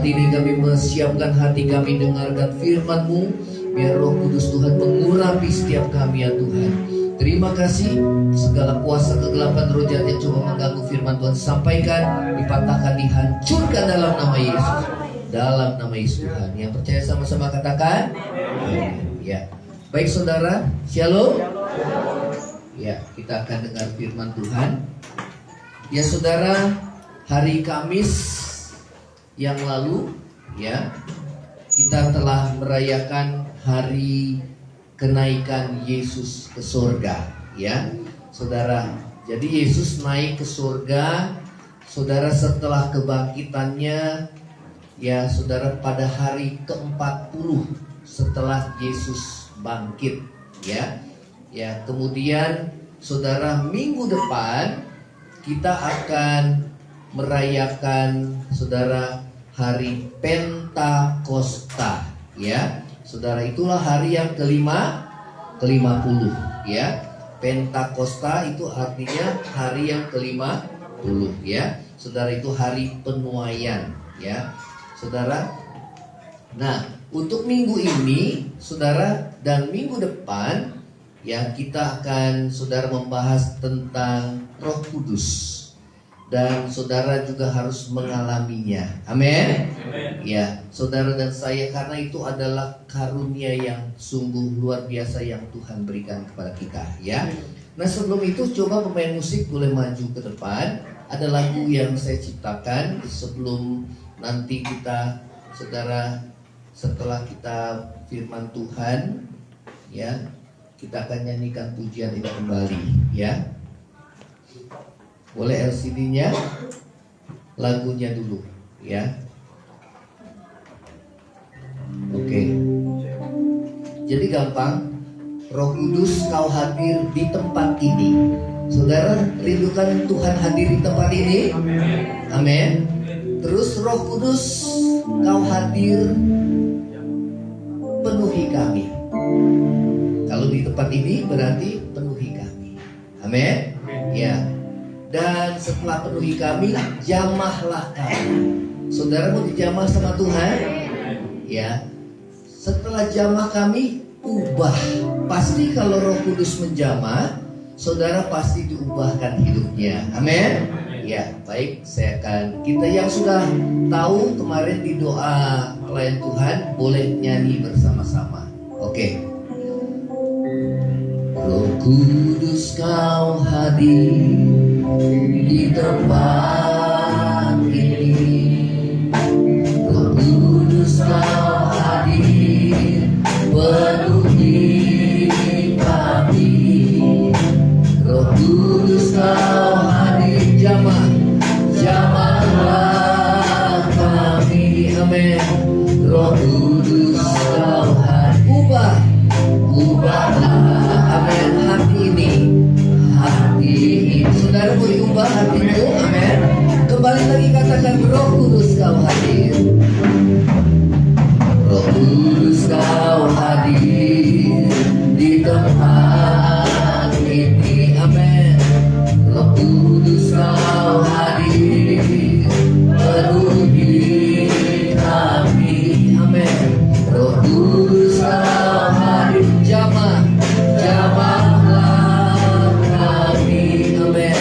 Saat ini kami menyiapkan hati kami dengarkan firman-Mu. Biar Roh Kudus Tuhan mengurapi setiap kami ya Tuhan. Terima kasih. Segala kuasa kegelapan roh jahat yang coba mengganggu firman Tuhan sampaikan, dipatahkan, dihancurkan dalam nama Yesus. Dalam nama Yesus Tuhan. Yang percaya sama-sama katakan amin. Ya. Baik saudara, shalom. Ya, kita akan dengar firman Tuhan. Ya saudara, hari Kamis yang lalu ya, kita telah merayakan hari kenaikan Yesus ke surga ya saudara. Jadi Yesus naik ke surga saudara setelah kebangkitannya ya saudara, pada hari ke-40 setelah Yesus bangkit ya. Ya, kemudian saudara, minggu depan kita akan merayakan saudara hari Pentakosta ya. Saudara, itulah hari yang ke-50 ya. Pentakosta itu artinya hari yang ke-50 ya. Saudara, itu hari penuaian ya. Saudara. Nah, untuk minggu ini saudara dan minggu depan ya, kita akan saudara membahas tentang Roh Kudus. Dan saudara juga harus mengalaminya. Amin. Ya, saudara dan saya, karena itu adalah karunia yang sungguh luar biasa yang Tuhan berikan kepada kita ya. Nah, sebelum itu coba pemain musik boleh maju ke depan. Ada lagu yang saya ciptakan sebelum nanti kita saudara, setelah kita firman Tuhan ya, kita akan nyanyikan pujian itu kembali ya. Boleh LCD-nya, lagunya dulu ya. Oke. Jadi gampang. Roh Kudus, kau hadir di tempat ini. Saudara, rindukan Tuhan hadir di tempat ini? Amin. Terus Roh Kudus, kau hadir, penuhi kami. Kalau di tempat ini berarti penuhi kami. Amin. Ya. Dan setelah penuhi kami, jamahlah kami. Saudara mau dijamah sama Tuhan? Ya. Setelah jamah kami, ubah. Pasti kalau Roh Kudus menjamah, saudara pasti diubahkan hidupnya. Amin. Ya, baik. Kita yang sudah tahu kemarin di doa pelayan Tuhan, boleh nyanyi bersama-sama. Oke. Roh Kudus, kau hadir di tempat ini. Roh Kudus, kau hadir, penuhi kami. Roh Kudus, kau hadir, jamahlah kami. Amin. Roh Kudus, kau hadir, ubahlah. Amin. Hati ini. Saudara mau diubah hatimu, amin. Kembali lagi katakan, Roh Kudus, kau hadir. Roh Kudus, kau hadir di tempat ini, amin. Roh Kudus, kau hadir, penuhi kami, amin. Roh Kudus, kau hadir, jamahlah kami, amin.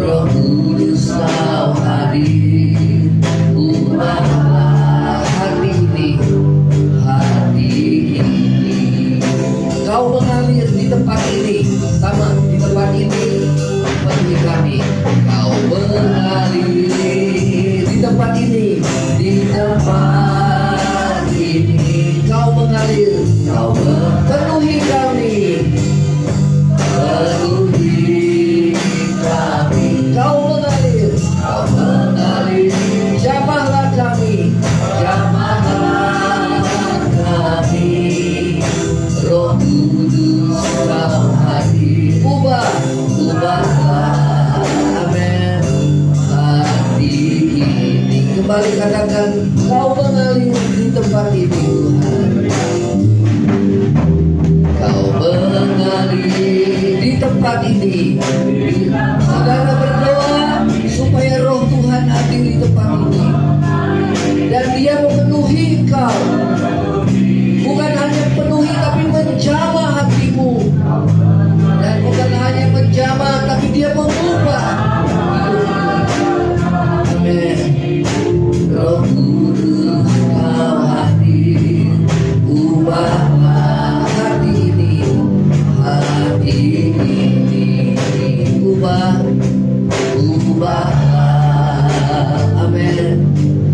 Roh Kudus, kau hadir, ubahlah hati ini. Kau mengalir di tempat ini, sama di tempat ini, penuhi kami. Kau mengalir di tempat ini, di tempat ini. Kau mengalir, kau penuhi kami, penuhi kami. Kau mengalir, jamahlah kami, jamahlah kami. Roh Kudus, kau hadir, ubahlah, amin. Hati ini, kembali katakan, kau mengalir di tempat ini Tuhan. Kau mengalir di tempat ini. Saudara berdoa supaya Roh Tuhan hadir di tempat ini, dan Dia ubahlah, amin.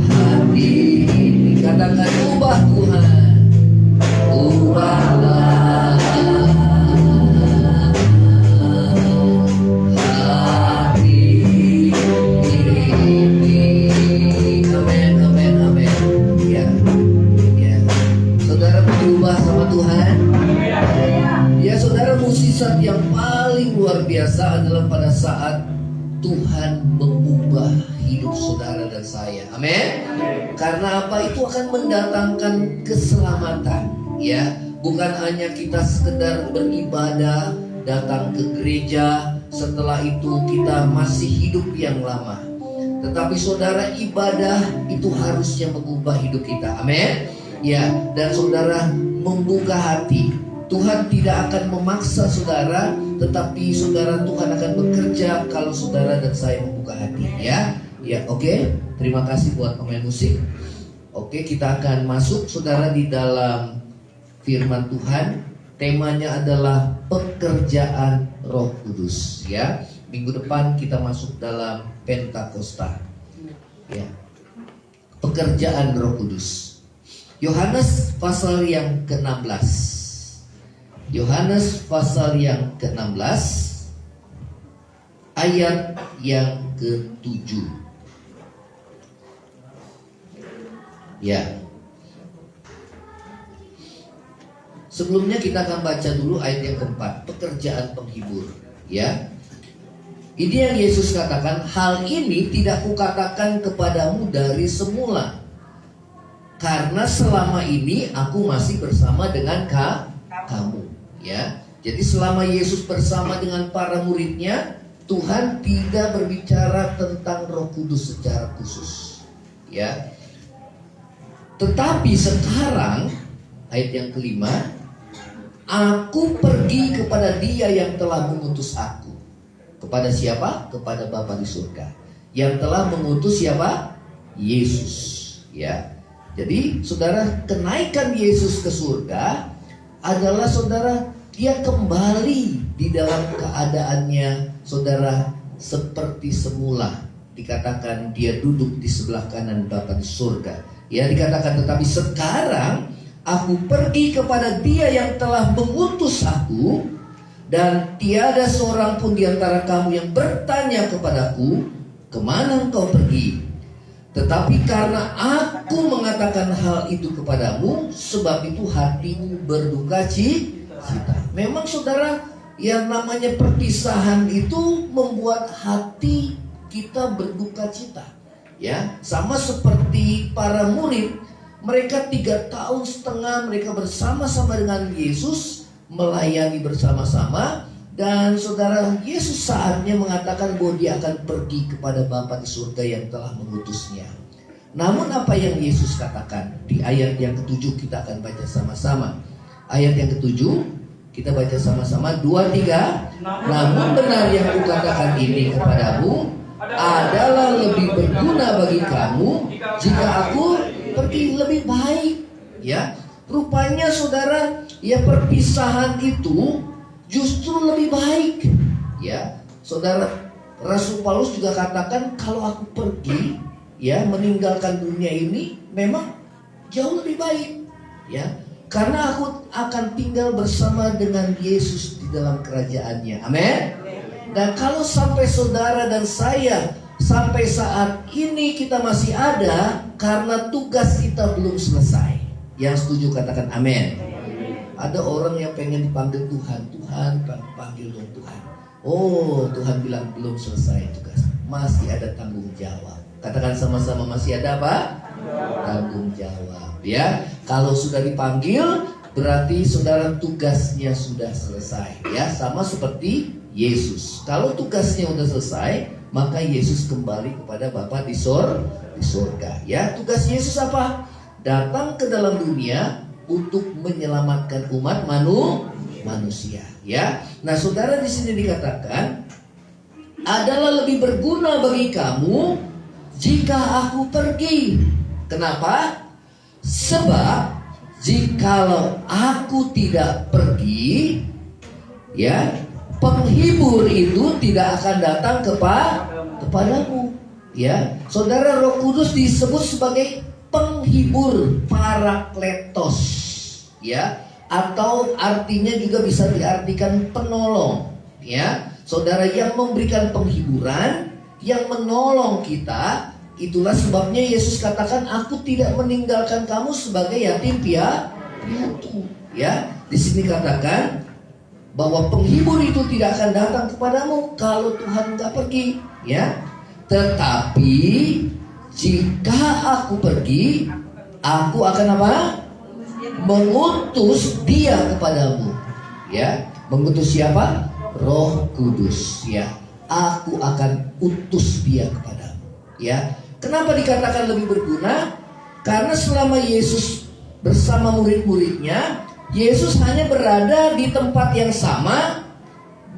Hati ini katakan ubah Tuhan, ubahlah hati ini, amin, amin, amin. Ya, ya. Saudara mau diubah sama Tuhan? Ya, saudara, mukjizat yang paling luar biasa adalah pada saat Tuhan mengubah hidup saudara dan saya. Amin. Karena apa? Itu akan mendatangkan keselamatan. Ya, bukan hanya kita sekedar beribadah, datang ke gereja, setelah itu kita masih hidup yang lama. Tetapi saudara, ibadah itu harusnya mengubah hidup kita. Amin. Ya, dan saudara membuka hati. Tuhan tidak akan memaksa saudara, tetapi saudara, Tuhan akan bekerja kalau saudara dan saya membuka hati. Ya, ya, oke. Terima kasih buat pemain musik. Oke, kita akan masuk saudara di dalam firman Tuhan. Temanya adalah pekerjaan Roh Kudus. Ya, minggu depan kita masuk dalam Pentakosta. Ya, pekerjaan Roh Kudus. Yohanes pasal yang ke-16. Yohanes pasal yang ke-16 ayat yang ke-7. Ya. Sebelumnya kita akan baca dulu ayat yang keempat, pekerjaan penghibur. Ya. Ini yang Yesus katakan, hal ini tidak kukatakan kepadamu dari semula, karena selama ini aku masih bersama dengan kamu. Ya, jadi selama Yesus bersama dengan para muridnya, Tuhan tidak berbicara tentang Roh Kudus secara khusus. Ya, tetapi sekarang ayat yang kelima, aku pergi kepada Dia yang telah mengutus aku. Kepada siapa? Kepada Bapa di surga. Yang telah mengutus siapa? Yesus. Ya, jadi saudara, kenaikan Yesus ke surga adalah saudara, dia kembali di dalam keadaannya saudara seperti semula. Dikatakan dia duduk di sebelah kanan Bapa di surga. Ya, dikatakan tetapi sekarang aku pergi kepada Dia yang telah mengutus aku, dan tiada seorang pun di antara kamu yang bertanya kepadaku, kemana engkau pergi? Tetapi karena aku mengatakan hal itu kepadamu, sebab itu hatimu berduka cita. Memang saudara, yang namanya perpisahan itu membuat hati kita berduka cita. Ya, sama seperti para murid, mereka 3,5 tahun mereka bersama-sama dengan Yesus, melayani bersama-sama. Dan saudara, Yesus saatnya mengatakan bahwa Dia akan pergi kepada Bapa di surga yang telah mengutusnya. Namun apa yang Yesus katakan di ayat yang ke-7, kita akan baca sama-sama. Ayat yang ke-7 kita baca sama-sama, 2, 3. Namun benar yang kukatakan ini kepadamu adalah lebih berguna bagi kamu jika aku pergi, lebih baik. Ya, rupanya saudara, ya perpisahan itu justru lebih baik. Ya, saudara, Rasul Paulus juga katakan, kalau aku pergi, ya, meninggalkan dunia ini, memang jauh lebih baik. Ya, karena aku akan tinggal bersama dengan Yesus di dalam kerajaannya. Amin. Dan kalau sampai saudara dan saya sampai saat ini kita masih ada, karena tugas kita belum selesai. Yang setuju katakan amin. Ada orang yang pengen dipanggil Tuhan, Tuhan panggil dong Tuhan. Oh, Tuhan bilang belum selesai tugas, masih ada tanggung jawab. Katakan sama-sama, masih ada apa? Tanggung jawab. Ya, kalau sudah dipanggil berarti saudara tugasnya sudah selesai. Ya, sama seperti Yesus. Kalau tugasnya sudah selesai, maka Yesus kembali kepada Bapa di surga. Ya, tugas Yesus apa? Datang ke dalam dunia untuk menyelamatkan umat manusia. Ya, nah saudara, di sini dikatakan adalah lebih berguna bagi kamu jika aku pergi. Kenapa? Sebab jikalau aku tidak pergi, ya, penghibur itu tidak akan datang kepadamu. Ya, saudara, Roh Kudus disebut sebagai penghibur, parakletos, ya, atau artinya juga bisa diartikan penolong, ya. Saudara, yang memberikan penghiburan, yang menolong kita. Itulah sebabnya Yesus katakan, aku tidak meninggalkan kamu sebagai yatim piatu. Ya, di sini katakan bahwa penghibur itu tidak akan datang kepadamu kalau Tuhan nggak pergi. Ya, tetapi jika aku pergi, aku akan apa? Mengutus Dia kepadamu. Ya, mengutus siapa? Roh Kudus. Ya, aku akan utus Dia kepadamu. Ya. Kenapa dikatakan lebih berguna? Karena selama Yesus bersama murid-muridnya, Yesus hanya berada di tempat yang sama,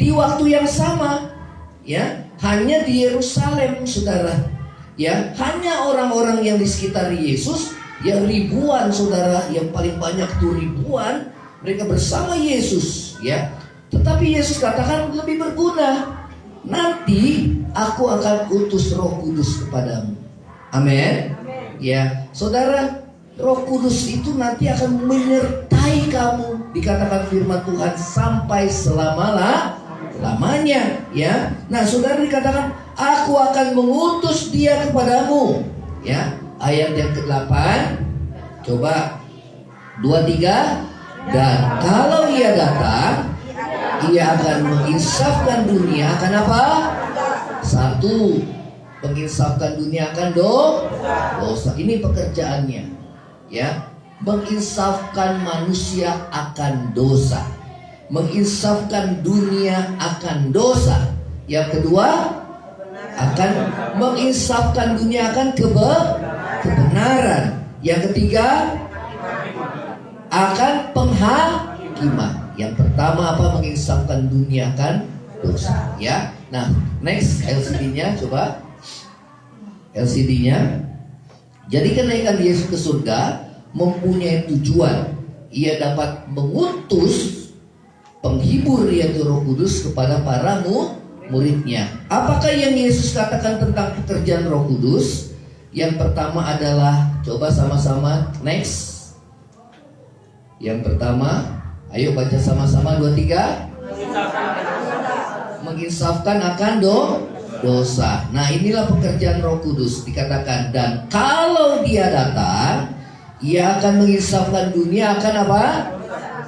di waktu yang sama, ya, hanya di Yerusalem, saudara. Ya, hanya orang-orang yang di sekitar Yesus, yang ribuan, saudara, yang paling banyak tuh ribuan, mereka bersama Yesus, ya. Tetapi Yesus katakan lebih berguna. Nanti aku akan utus Roh Kudus kepadamu. Amin. Ya, saudara, Roh Kudus itu nanti akan menyertai kamu. Dikatakan firman Tuhan sampai selama-lamanya. Ya, nah saudara, dikatakan aku akan mengutus Dia kepadamu. Ya, ayat yang ke-8. Coba 2-3. Dan kalau Ia datang, Ia akan menginsafkan dunia akan apa? 1. Menginsafkan dunia akan dosa. Ini pekerjaannya, ya. Menginsafkan manusia akan dosa, menginsafkan dunia akan dosa. Yang kedua, akan menginsafkan dunia akan kebenaran. Yang ketiga, akan penghakiman. Yang pertama apa? Menginsafkan dunia akan dosa. Ya. Nah, next LCD-nya coba. LCD-nya. Jadi kenaikan Yesus ke surga mempunyai tujuan. Ia dapat mengutus penghibur yaitu Roh Kudus kepada para muridnya. Apakah yang Yesus katakan tentang pekerjaan Roh Kudus? Yang pertama adalah, coba sama-sama next. Yang pertama, ayo baca sama-sama 2-3. Menginsafkan akan dosa. Nah, inilah pekerjaan Roh Kudus. Dikatakan, dan kalau Dia datang, Ia akan menginsafkan dunia akan apa?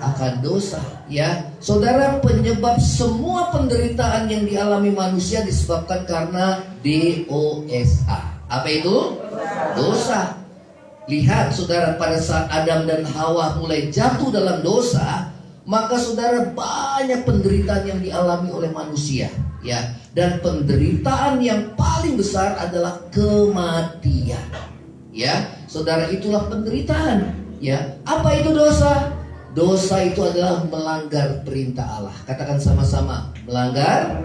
Akan dosa. Ya, saudara, penyebab semua penderitaan yang dialami manusia disebabkan karena dosa. Apa itu? Dosa. Lihat, saudara, pada saat Adam dan Hawa mulai jatuh dalam dosa, maka saudara, banyak penderitaan yang dialami oleh manusia. Ya, dan penderitaan yang paling besar adalah kematian. Ya, saudara, itulah penderitaan. Ya, apa itu dosa? Dosa itu adalah melanggar perintah Allah. Katakan sama-sama, melanggar.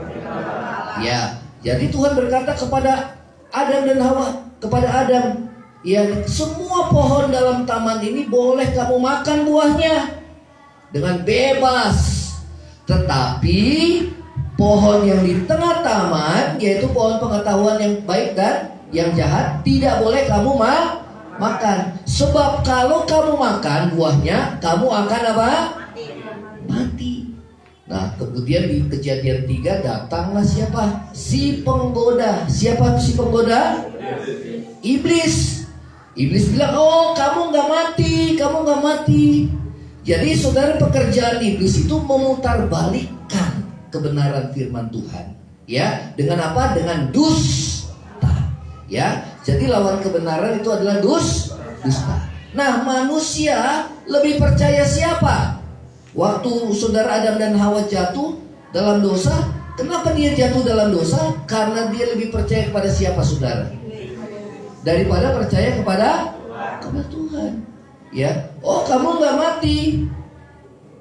Ya, jadi Tuhan berkata kepada Adam dan Hawa, kepada Adam, ya, semua pohon dalam taman ini boleh kamu makan buahnya dengan bebas. Tetapi pohon yang di tengah taman, yaitu pohon pengetahuan yang baik dan yang jahat, tidak boleh kamu makan. Sebab kalau kamu makan buahnya, kamu akan apa? Mati. Nah, kemudian di Kejadian 3 datanglah siapa? Si penggoda. Siapa si penggoda? Iblis. Iblis bilang, oh kamu gak mati, kamu gak mati. Jadi saudara, pekerjaan iblis itu memutarbalikkan kebenaran firman Tuhan, ya, dengan apa? Dengan dusta, ya. Jadi lawan kebenaran itu adalah dusta. Nah, manusia lebih percaya siapa? Waktu saudara Adam dan Hawa jatuh dalam dosa, kenapa dia jatuh dalam dosa? Karena dia lebih percaya kepada siapa, saudara? Daripada percaya kepada Tuhan. Ya, oh kamu nggak mati,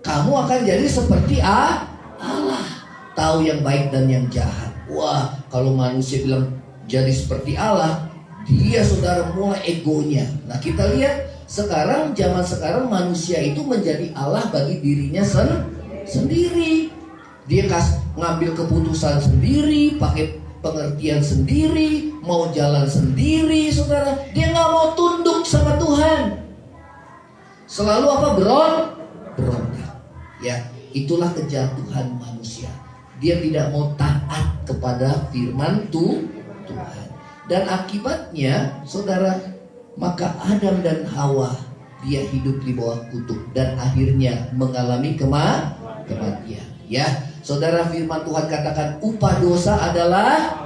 kamu akan jadi seperti Allah, tahu yang baik dan yang jahat. Wah, kalau manusia bilang jadi seperti Allah, dia saudara mulai egonya. Nah, kita lihat sekarang, zaman sekarang manusia itu menjadi Allah bagi dirinya sendiri. Dia ngambil keputusan sendiri, pakai pengertian sendiri, mau jalan sendiri, saudara. Dia nggak mau tunduk sama Tuhan. Selalu apa? Berontak. Ya, itulah kejatuhan manusia. Dia tidak mau taat kepada firman Tuhan. Dan akibatnya, saudara, maka Adam dan Hawa dia hidup di bawah kutuk dan akhirnya mengalami kematian. Ya, saudara, firman Tuhan katakan upah dosa adalah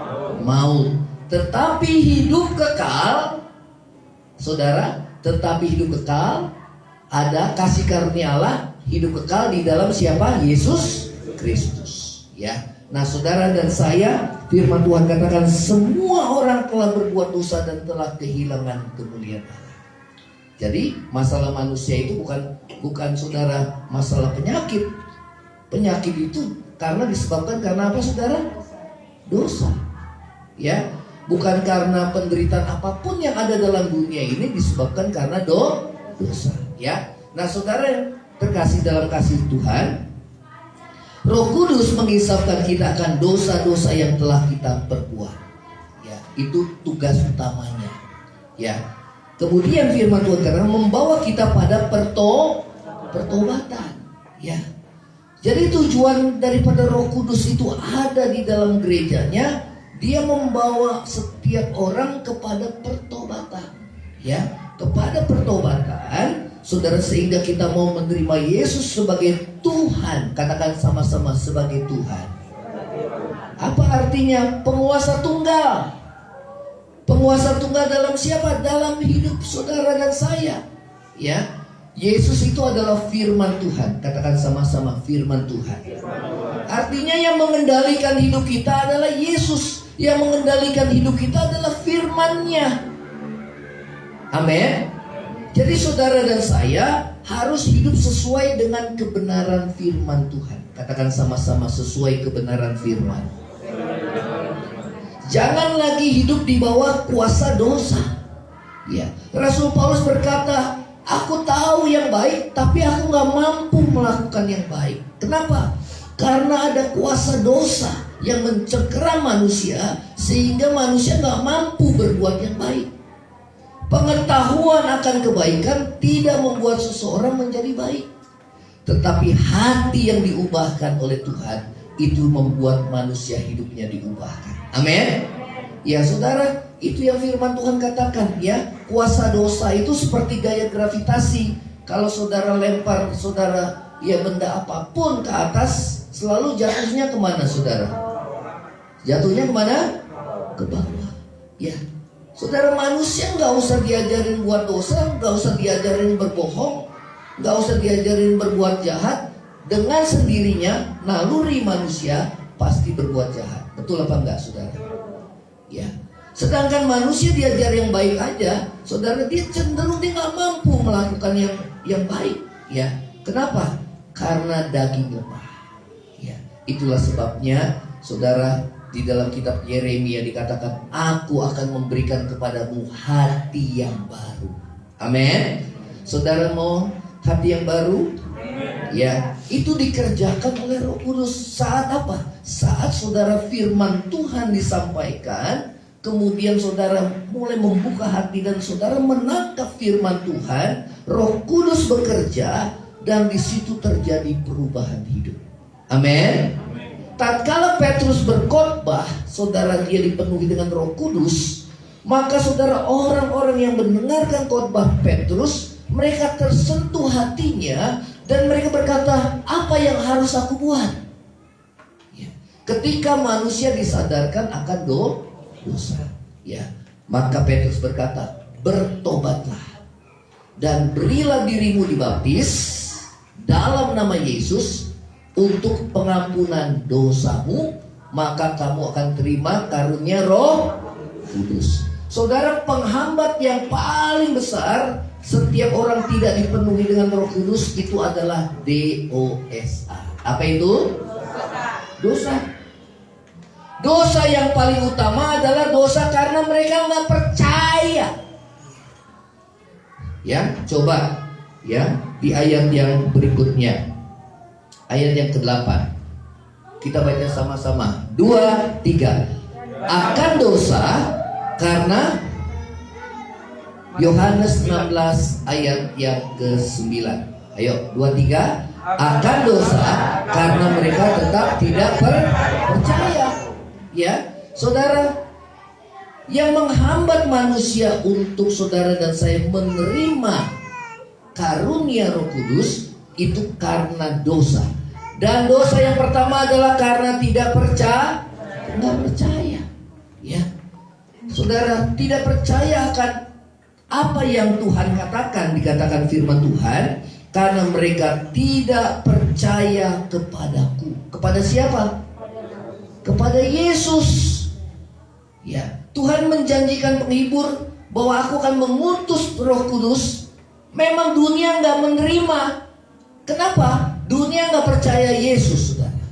maut. Tetapi hidup kekal, saudara, tetapi hidup kekal ada kasih karunia Allah, hidup kekal di dalam siapa? Yesus Kristus. Ya. Nah, saudara dan saya, firman Tuhan katakan semua orang telah berbuat dosa dan telah kehilangan kemuliaan Allah. Jadi masalah manusia itu bukan saudara masalah penyakit. Penyakit itu disebabkan karena apa, saudara? Dosa. Ya, bukan karena penderitaan apapun yang ada dalam dunia ini disebabkan karena dosa. Ya. Nah, saudara yang terkasih dalam kasih Tuhan, Roh Kudus mengisapkan kita akan dosa-dosa yang telah kita perbuat. Ya, itu tugas utamanya. Ya. Kemudian firman Tuhan karena membawa kita pada pertobatan. Ya. Jadi tujuan daripada Roh Kudus itu ada di dalam gerejanya, dia membawa setiap orang kepada pertobatan. Ya, kepada pertobatan. Saudara, sehingga kita mau menerima Yesus sebagai Tuhan. Katakan sama-sama, sebagai Tuhan. Apa artinya penguasa tunggal? Penguasa tunggal dalam siapa? Dalam hidup saudara dan saya. Ya, Yesus itu adalah firman Tuhan. Katakan sama-sama, firman Tuhan. Artinya yang mengendalikan hidup kita adalah Yesus. Yang mengendalikan hidup kita adalah firman-Nya. Amin. Jadi saudara dan saya harus hidup sesuai dengan kebenaran firman Tuhan. Katakan sama-sama, sesuai kebenaran firman. Jangan lagi hidup di bawah kuasa dosa. Ya, Rasul Paulus berkata, aku tahu yang baik, tapi aku gak mampu melakukan yang baik. Kenapa? Karena ada kuasa dosa yang mencengkeram manusia, sehingga manusia gak mampu berbuat yang baik. Pengetahuan akan kebaikan tidak membuat seseorang menjadi baik, tetapi hati yang diubahkan oleh Tuhan itu membuat manusia hidupnya diubahkan. Amin. Ya saudara, itu yang firman Tuhan katakan. Ya, kuasa dosa itu seperti gaya gravitasi. Kalau saudara lempar saudara benda apapun ke atas, selalu jatuhnya kemana, saudara? Jatuhnya kemana? Ke bawah. Ya. Saudara, manusia nggak usah diajarin buat dosa, nggak usah diajarin berbohong, nggak usah diajarin berbuat jahat. Dengan sendirinya naluri manusia pasti berbuat jahat. Betul apa enggak, saudara? Ya. Sedangkan manusia diajar yang baik aja, saudara, dia cenderung dia nggak mampu melakukan yang baik. Ya. Kenapa? Karena daging lemah. Ya. Itulah sebabnya, saudara, di dalam kitab Yeremia dikatakan, aku akan memberikan kepadamu hati yang baru. Amin. Saudara mau hati yang baru? Ya, itu dikerjakan oleh Roh Kudus saat apa? Saat saudara firman Tuhan disampaikan, kemudian saudara mulai membuka hati dan saudara menangkap firman Tuhan, Roh Kudus bekerja dan di situ terjadi perubahan hidup. Amin. Tatkala Petrus berkhotbah, saudara, dia dipenuhi dengan Roh Kudus, maka saudara, orang-orang yang mendengarkan khotbah Petrus, mereka tersentuh hatinya dan mereka berkata, apa yang harus aku buat? Ya. Ketika manusia disadarkan akan dosa, ya, maka Petrus berkata, bertobatlah dan berilah dirimu dibaptis dalam nama Yesus untuk pengampunan dosamu, maka kamu akan terima karunia Roh Kudus. Saudara, penghambat yang paling besar setiap orang tidak dipenuhi dengan Roh Kudus itu adalah DOSA. Apa itu? Dosa. Dosa yang paling utama adalah dosa karena mereka nggak percaya. Ya, coba ya di ayat yang berikutnya. Ayat yang ke-8. Kita baca sama-sama. 2, 3. Akan dosa karena Yohanes 16 ayat yang ke-9. Ayo, 2, 3. Akan dosa karena mereka tetap tidak percaya. Ya, saudara, yang menghambat manusia untuk saudara dan saya menerima karunia Roh Kudus itu karena dosa. Dan dosa yang pertama adalah karena tidak percaya. Ya, saudara, tidak percaya akan apa yang Tuhan katakan, dikatakan firman Tuhan, karena mereka tidak percaya kepadaku. Kepada siapa? Kepada Yesus. Ya, Tuhan menjanjikan penghibur bahwa aku akan mengutus Roh Kudus. Memang dunia nggak menerima. Kenapa? Dunia nggak percaya Yesus, saudara.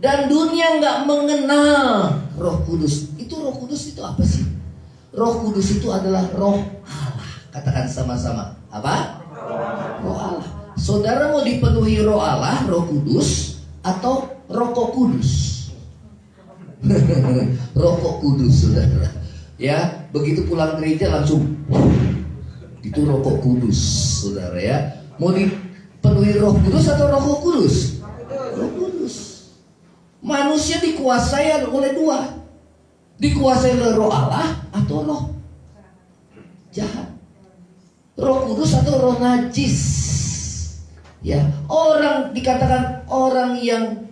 Dan dunia nggak mengenal Roh Kudus. Itu Roh Kudus itu apa sih? Roh Kudus itu adalah Roh Allah. Katakan sama-sama. Apa? Roh Allah. Saudara mau dipenuhi Roh Allah, Roh Kudus, atau Rokok Kudus? Rokok Kudus, saudara. Ya, begitu pulang gereja langsung itu Rokok Kudus, saudara ya. Mau dipenuhi Roh Kudus atau Rokok Kudus? Roh Kudus. Manusia dikuasai oleh dua. Dikuasai oleh Roh Allah atau roh jahat. Roh Kudus atau roh najis. Ya, orang dikatakan orang yang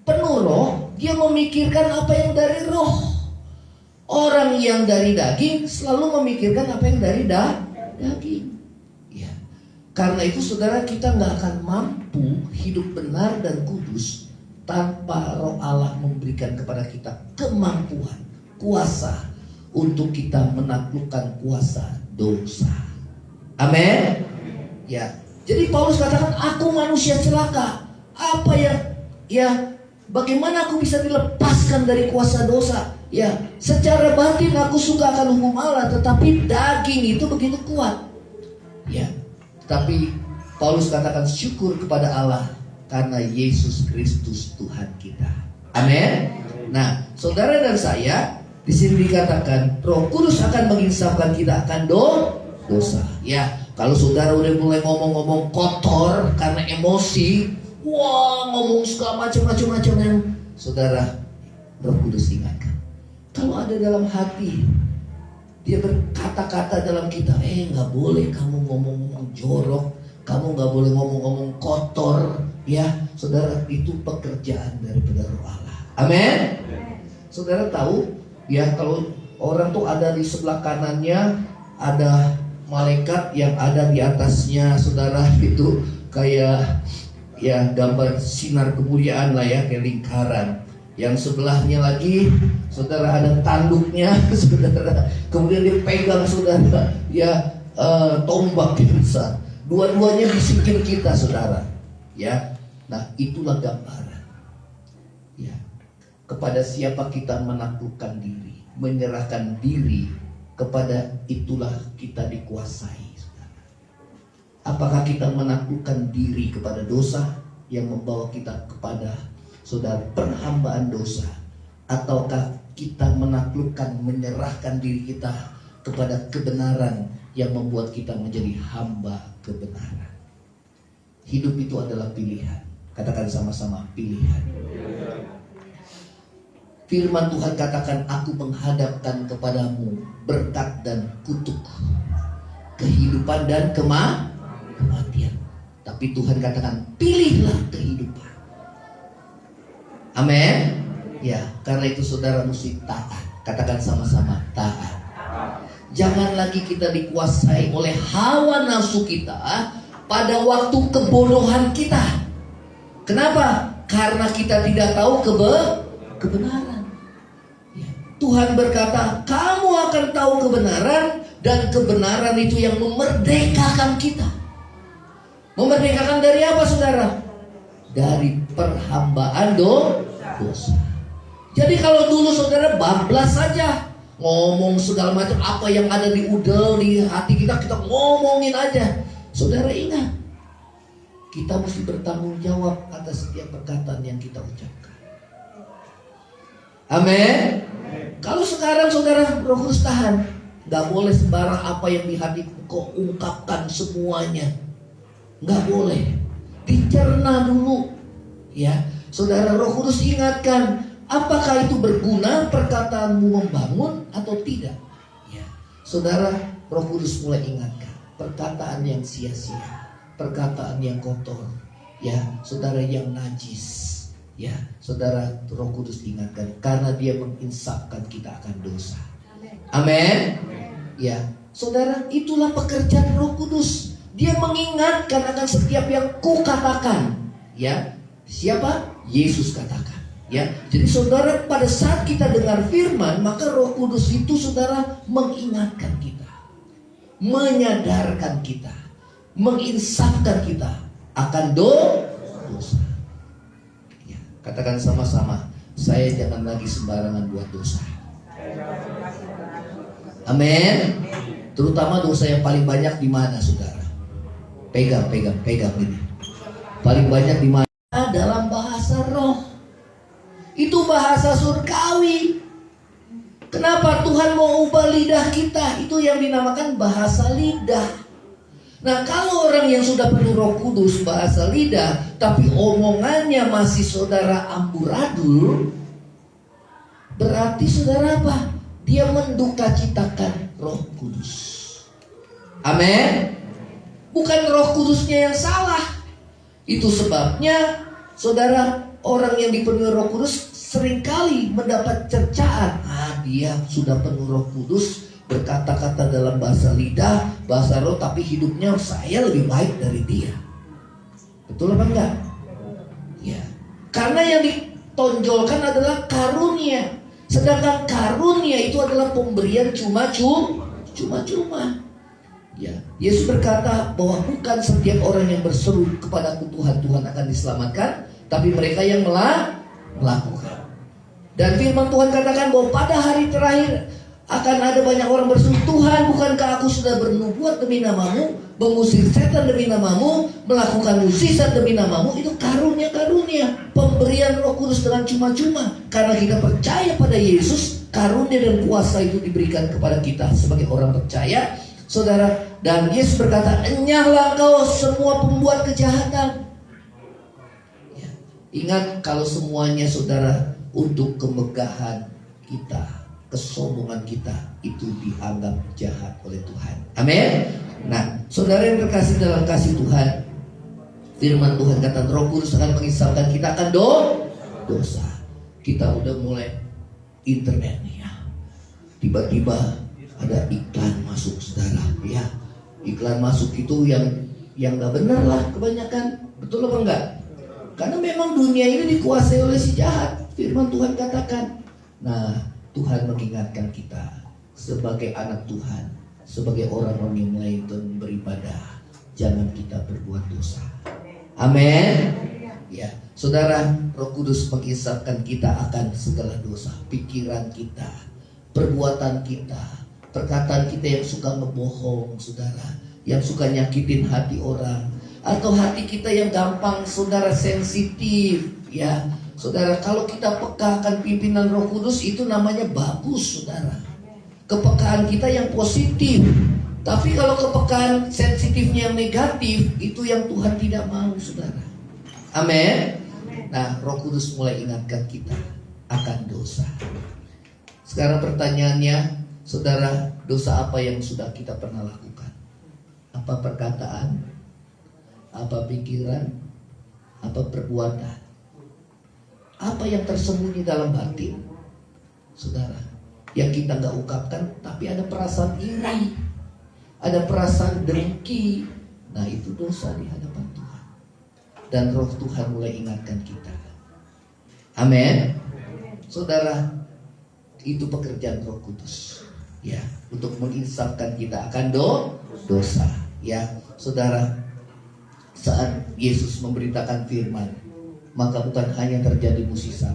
penuh roh, dia memikirkan apa yang dari roh. Orang yang dari daging selalu memikirkan apa yang dari daging. Ya. Karena itu saudara, kita nggak akan mampu hidup benar dan kudus tanpa Roh Allah memberikan kepada kita kemampuan, kuasa untuk kita menaklukkan kuasa dosa. Amin. Ya. Jadi Paulus katakan, aku manusia celaka. Apa yang bagaimana aku bisa dilepaskan dari kuasa dosa? Ya, secara batin aku suka akan hukum Allah, tetapi daging itu begitu kuat. Ya. Tapi Paulus katakan syukur kepada Allah karena Yesus Kristus Tuhan kita. Amin. Nah, saudara dan saya di sini dikatakan Roh Kudus akan menginsafkan kita akan dosa. Ya, kalau saudara udah mulai ngomong-ngomong kotor karena emosi, wah ngomong segala macam-macam yang saudara, Roh Kudus ingatkan. Kalau ada dalam hati dia berkata-kata dalam kita, nggak boleh kamu ngomong-ngomong jorok, kamu nggak boleh ngomong-ngomong kotor, ya saudara, itu pekerjaan daripada Roh Allah. Amin. Saudara tahu, ya kalau orang tuh ada di sebelah kanannya ada malaikat yang ada di atasnya, saudara, itu kayak ya gambar sinar kemuliaan lah ya, kayak lingkaran. Yang sebelahnya lagi, saudara, ada tanduknya, saudara. Kemudian dia pegang, saudara, ya tombak yang besar. Dua-duanya bisikin kita, saudara. Ya, nah itulah gambaran. Ya, kepada siapa kita menaklukkan diri, menyerahkan diri, kepada itulah kita dikuasai, saudara. Apakah kita menaklukkan diri kepada dosa yang membawa kita kepada, saudara, penghambaan dosa, ataukah kita menaklukkan, menyerahkan diri kita kepada kebenaran yang membuat kita menjadi hamba kebenaran? Hidup itu adalah pilihan. Katakan sama-sama, pilihan. Firman Tuhan katakan, aku menghadapkan kepadamu berkat dan kutuk, kehidupan dan kematian. Tapi Tuhan katakan, pilihlah kehidupan. Amin. Ya, karena itu saudara mesti taat. Katakan sama-sama, taat. Jangan lagi kita dikuasai oleh hawa nafsu kita pada waktu kebodohan kita. Kenapa? Karena kita tidak tahu kebenaran. Ya. Tuhan berkata, kamu akan tahu kebenaran, dan kebenaran itu yang memerdekakan kita. Memerdekakan dari apa, saudara? Dari perhambaan dosa. Jadi kalau dulu saudara bablas saja, ngomong segala macam, apa yang ada di udel, di hati kita ngomongin aja. Saudara ingat, kita mesti bertanggung jawab atas setiap perkataan yang kita ucapkan. Amin. Kalau sekarang saudara Roh Kudus tahan, nggak boleh sembarang apa yang di hatimu kau ungkapkan semuanya, nggak boleh. Dicerna dulu, ya. Saudara Roh Kudus ingatkan, apakah itu berguna perkataanmu membangun atau tidak? Ya, saudara Roh Kudus mulai ingatkan perkataan yang sia-sia, perkataan yang kotor, ya, saudara yang najis. Ya, saudara Roh Kudus ingatkan karena dia menginsafkan kita akan dosa. Amin. Ya, saudara, itulah pekerjaan Roh Kudus. Dia mengingatkan akan setiap yang ku katakan. Ya, siapa? Yesus katakan. Ya, jadi saudara pada saat kita dengar firman, maka Roh Kudus itu saudara mengingatkan kita, menyadarkan kita, menginsafkan kita akan dosa. Ya, katakan sama-sama, saya jangan lagi sembarangan buat dosa. Amin. Terutama dosa yang paling banyak di mana, saudara? Pegang ini. Paling banyak di mana? Dalam bahasa roh. Itu bahasa surgawi. Kenapa Tuhan mau ubah lidah kita? Itu yang dinamakan bahasa lidah. Nah, kalau orang yang sudah penuh Roh Kudus bahasa lidah, tapi omongannya masih saudara amburadul, berarti saudara apa? Dia mendukacitakan Roh Kudus. Amin. Bukan Roh Kudusnya yang salah. Itu sebabnya saudara, orang yang dipenuhi Roh Kudus seringkali mendapat cercaan. Dia sudah penuh Roh Kudus, berkata-kata dalam bahasa lidah, bahasa roh, tapi hidupnya saya lebih baik dari dia. Betul apa enggak? Ya. Karena yang ditonjolkan adalah karunia. Sedangkan karunia itu adalah pemberian cuma-cuma. Ya, Yesus berkata bahwa bukan setiap orang yang berseru kepadaku Tuhan akan diselamatkan, tapi mereka yang melakukan. Dan firman Tuhan katakan bahwa pada hari terakhir akan ada banyak orang berseru, Tuhan, bukankah aku sudah bernubuat demi namamu, mengusir setan demi namamu, melakukan mukjizat demi namamu? Itu karunia, pemberian Roh Kudus dengan cuma-cuma. Karena kita percaya pada Yesus, karunia dan kuasa itu diberikan kepada kita sebagai orang percaya, saudara. Dan Yesus berkata, enyahlah kau semua pembuat kejahatan. Ya. Ingat, kalau semuanya saudara untuk kemegahan kita, kesombongan kita, itu dianggap jahat oleh Tuhan. Amin. Nah, saudara yang terkasih dalam kasih Tuhan, firman Tuhan kata Roh Kudus akan mengisahkan kita akan dosa. Kita udah mulai internet nih ya, tiba-tiba ada iklan masuk, saudara, ya. Iklan masuk itu yang nggak benar lah kebanyakan. Betul apa enggak? Karena memang dunia ini dikuasai oleh si jahat. Firman Tuhan katakan. Nah, Tuhan mengingatkan kita sebagai anak Tuhan, sebagai orang-orang yang mulai beribadah, jangan kita berbuat dosa. Amin. Ya, saudara, Roh Kudus mengisahkan kita akan segala dosa, pikiran kita, perbuatan kita, perkataan kita yang suka ngebohong, saudara, yang suka nyakitin hati orang, atau hati kita yang gampang, saudara, sensitif, ya. Saudara, kalau kita peka akan pimpinan Roh Kudus, itu namanya bagus, saudara. Kepekaan kita yang positif. Tapi kalau kepekaan sensitifnya yang negatif, itu yang Tuhan tidak mau, saudara. Amin. Nah, Roh Kudus mulai ingatkan kita akan dosa. Sekarang pertanyaannya, saudara, dosa apa yang sudah kita pernah lakukan? Apa perkataan? Apa pikiran? Apa perbuatan? Apa yang tersembunyi dalam batin, saudara, yang kita gak ungkapkan, tapi ada perasaan iri, ada perasaan dengki. Nah, itu dosa di hadapan Tuhan. Dan Roh Tuhan mulai ingatkan kita. Amin. Saudara, itu pekerjaan Roh Kudus, ya, untuk menginsafkan kita akan dosa. Ya, saudara, saat Yesus memberitakan firman, maka bukan hanya terjadi mukjizat,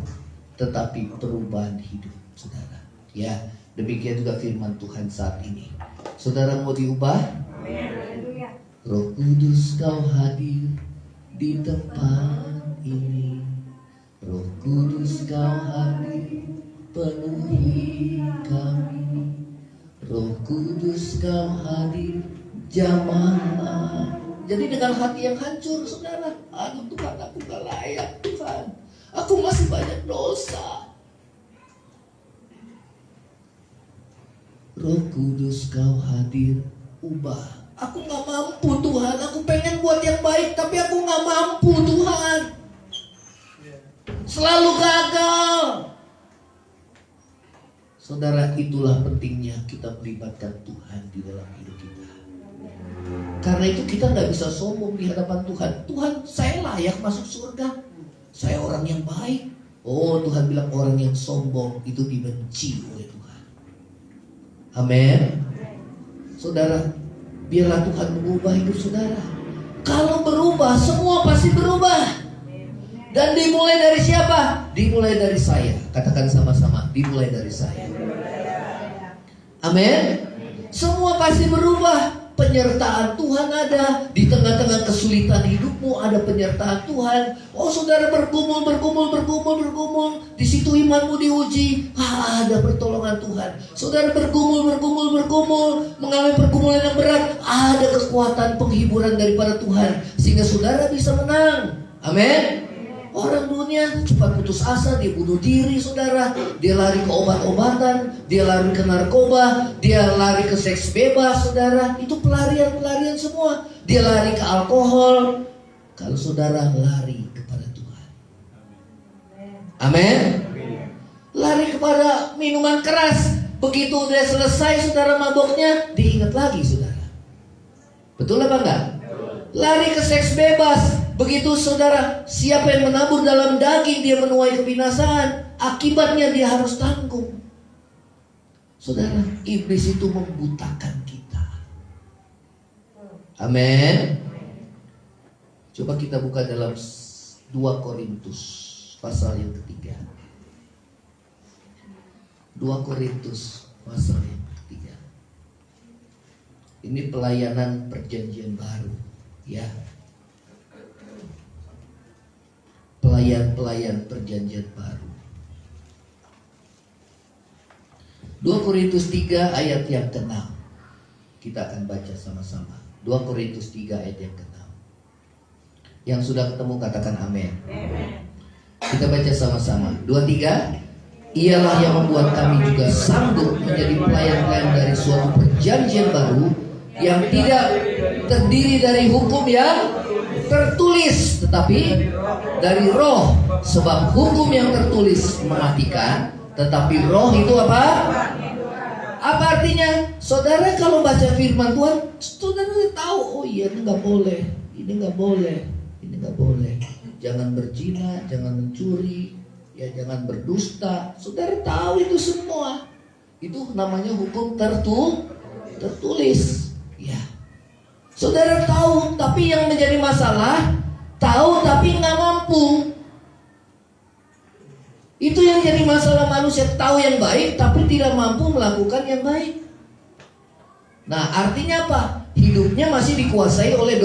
tetapi perubahan hidup, saudara. Ya, demikian juga firman Tuhan saat ini. Saudara mau diubah? Roh Kudus kau hadir di tempat ini. Roh Kudus kau hadir penuhi kami. Roh Kudus kau hadir jamah. Jadi dengan hati yang hancur, saudara, aduh Tuhan, aku gak layak Tuhan, aku masih banyak dosa. Roh Kudus kau hadir, ubah. Aku gak mampu Tuhan, aku pengen buat yang baik, tapi aku gak mampu Tuhan. Selalu gagal. Saudara, itulah pentingnya kita melibatkan Tuhan di dalam hidup kita. Karena itu kita gak bisa sombong di hadapan Tuhan. Tuhan, saya layak masuk surga, saya orang yang baik. Oh, Tuhan bilang orang yang sombong itu dibenci oleh Tuhan. Amin. Saudara, biarlah Tuhan mengubah hidup saudara. Kalau berubah, semua pasti berubah. Dan dimulai dari siapa? Dimulai dari saya. Katakan sama-sama, dimulai dari saya. Amin. Semua pasti berubah. Penyertaan Tuhan ada. Di tengah-tengah kesulitan hidupmu ada penyertaan Tuhan. Oh, saudara bergumul. Di situ imanmu diuji. Ada pertolongan Tuhan. Saudara bergumul, mengalami pergumulan yang berat. Ada kekuatan penghiburan daripada Tuhan, sehingga saudara bisa menang. Amin. Orang dunia cepat putus asa, dia bunuh diri saudara. Dia lari ke obat-obatan, dia lari ke narkoba, dia lari ke seks bebas saudara. Itu pelarian semua. Dia lari ke alkohol. Kalau saudara lari kepada Tuhan, amin. Lari kepada minuman keras, begitu udah selesai saudara maboknya, diingat lagi saudara. Betul apa enggak? Lari ke seks bebas, begitu saudara, siapa yang menabur dalam daging dia menuai kebinasaan. Akibatnya dia harus tanggung. Saudara, iblis itu membutakan kita. Amin. Coba kita buka dalam 2 Korintus pasal yang ketiga. 2 Korintus pasal yang ketiga. Ini pelayanan perjanjian baru, ya. Pelayan perjanjian baru. 2 Korintus 3 ayat yang ke-6. Kita akan baca sama-sama. 2 Korintus 3 ayat yang ke-6. Yang sudah ketemu katakan amin. Kita baca sama-sama. 2, 3. Ialah yang membuat kami juga sanggup menjadi pelayan-pelayan dari suatu perjanjian baru yang tidak terdiri dari hukum yang tertulis, tetapi dari roh. Sebab hukum yang tertulis mematikan, tetapi roh itu apa? Apa artinya? Saudara kalau baca firman Tuhan, saudara tahu, oh iya ini gak boleh, ini gak boleh, ini gak boleh. Jangan berzina, jangan mencuri, ya jangan berdusta. Saudara tahu itu semua. Itu namanya hukum tertulis. Ya. Saudara tahu, tapi yang menjadi masalah, tahu tapi nggak mampu. Itu yang jadi masalah manusia, tahu yang baik tapi tidak mampu melakukan yang baik. Nah, artinya apa? Hidupnya masih dikuasai oleh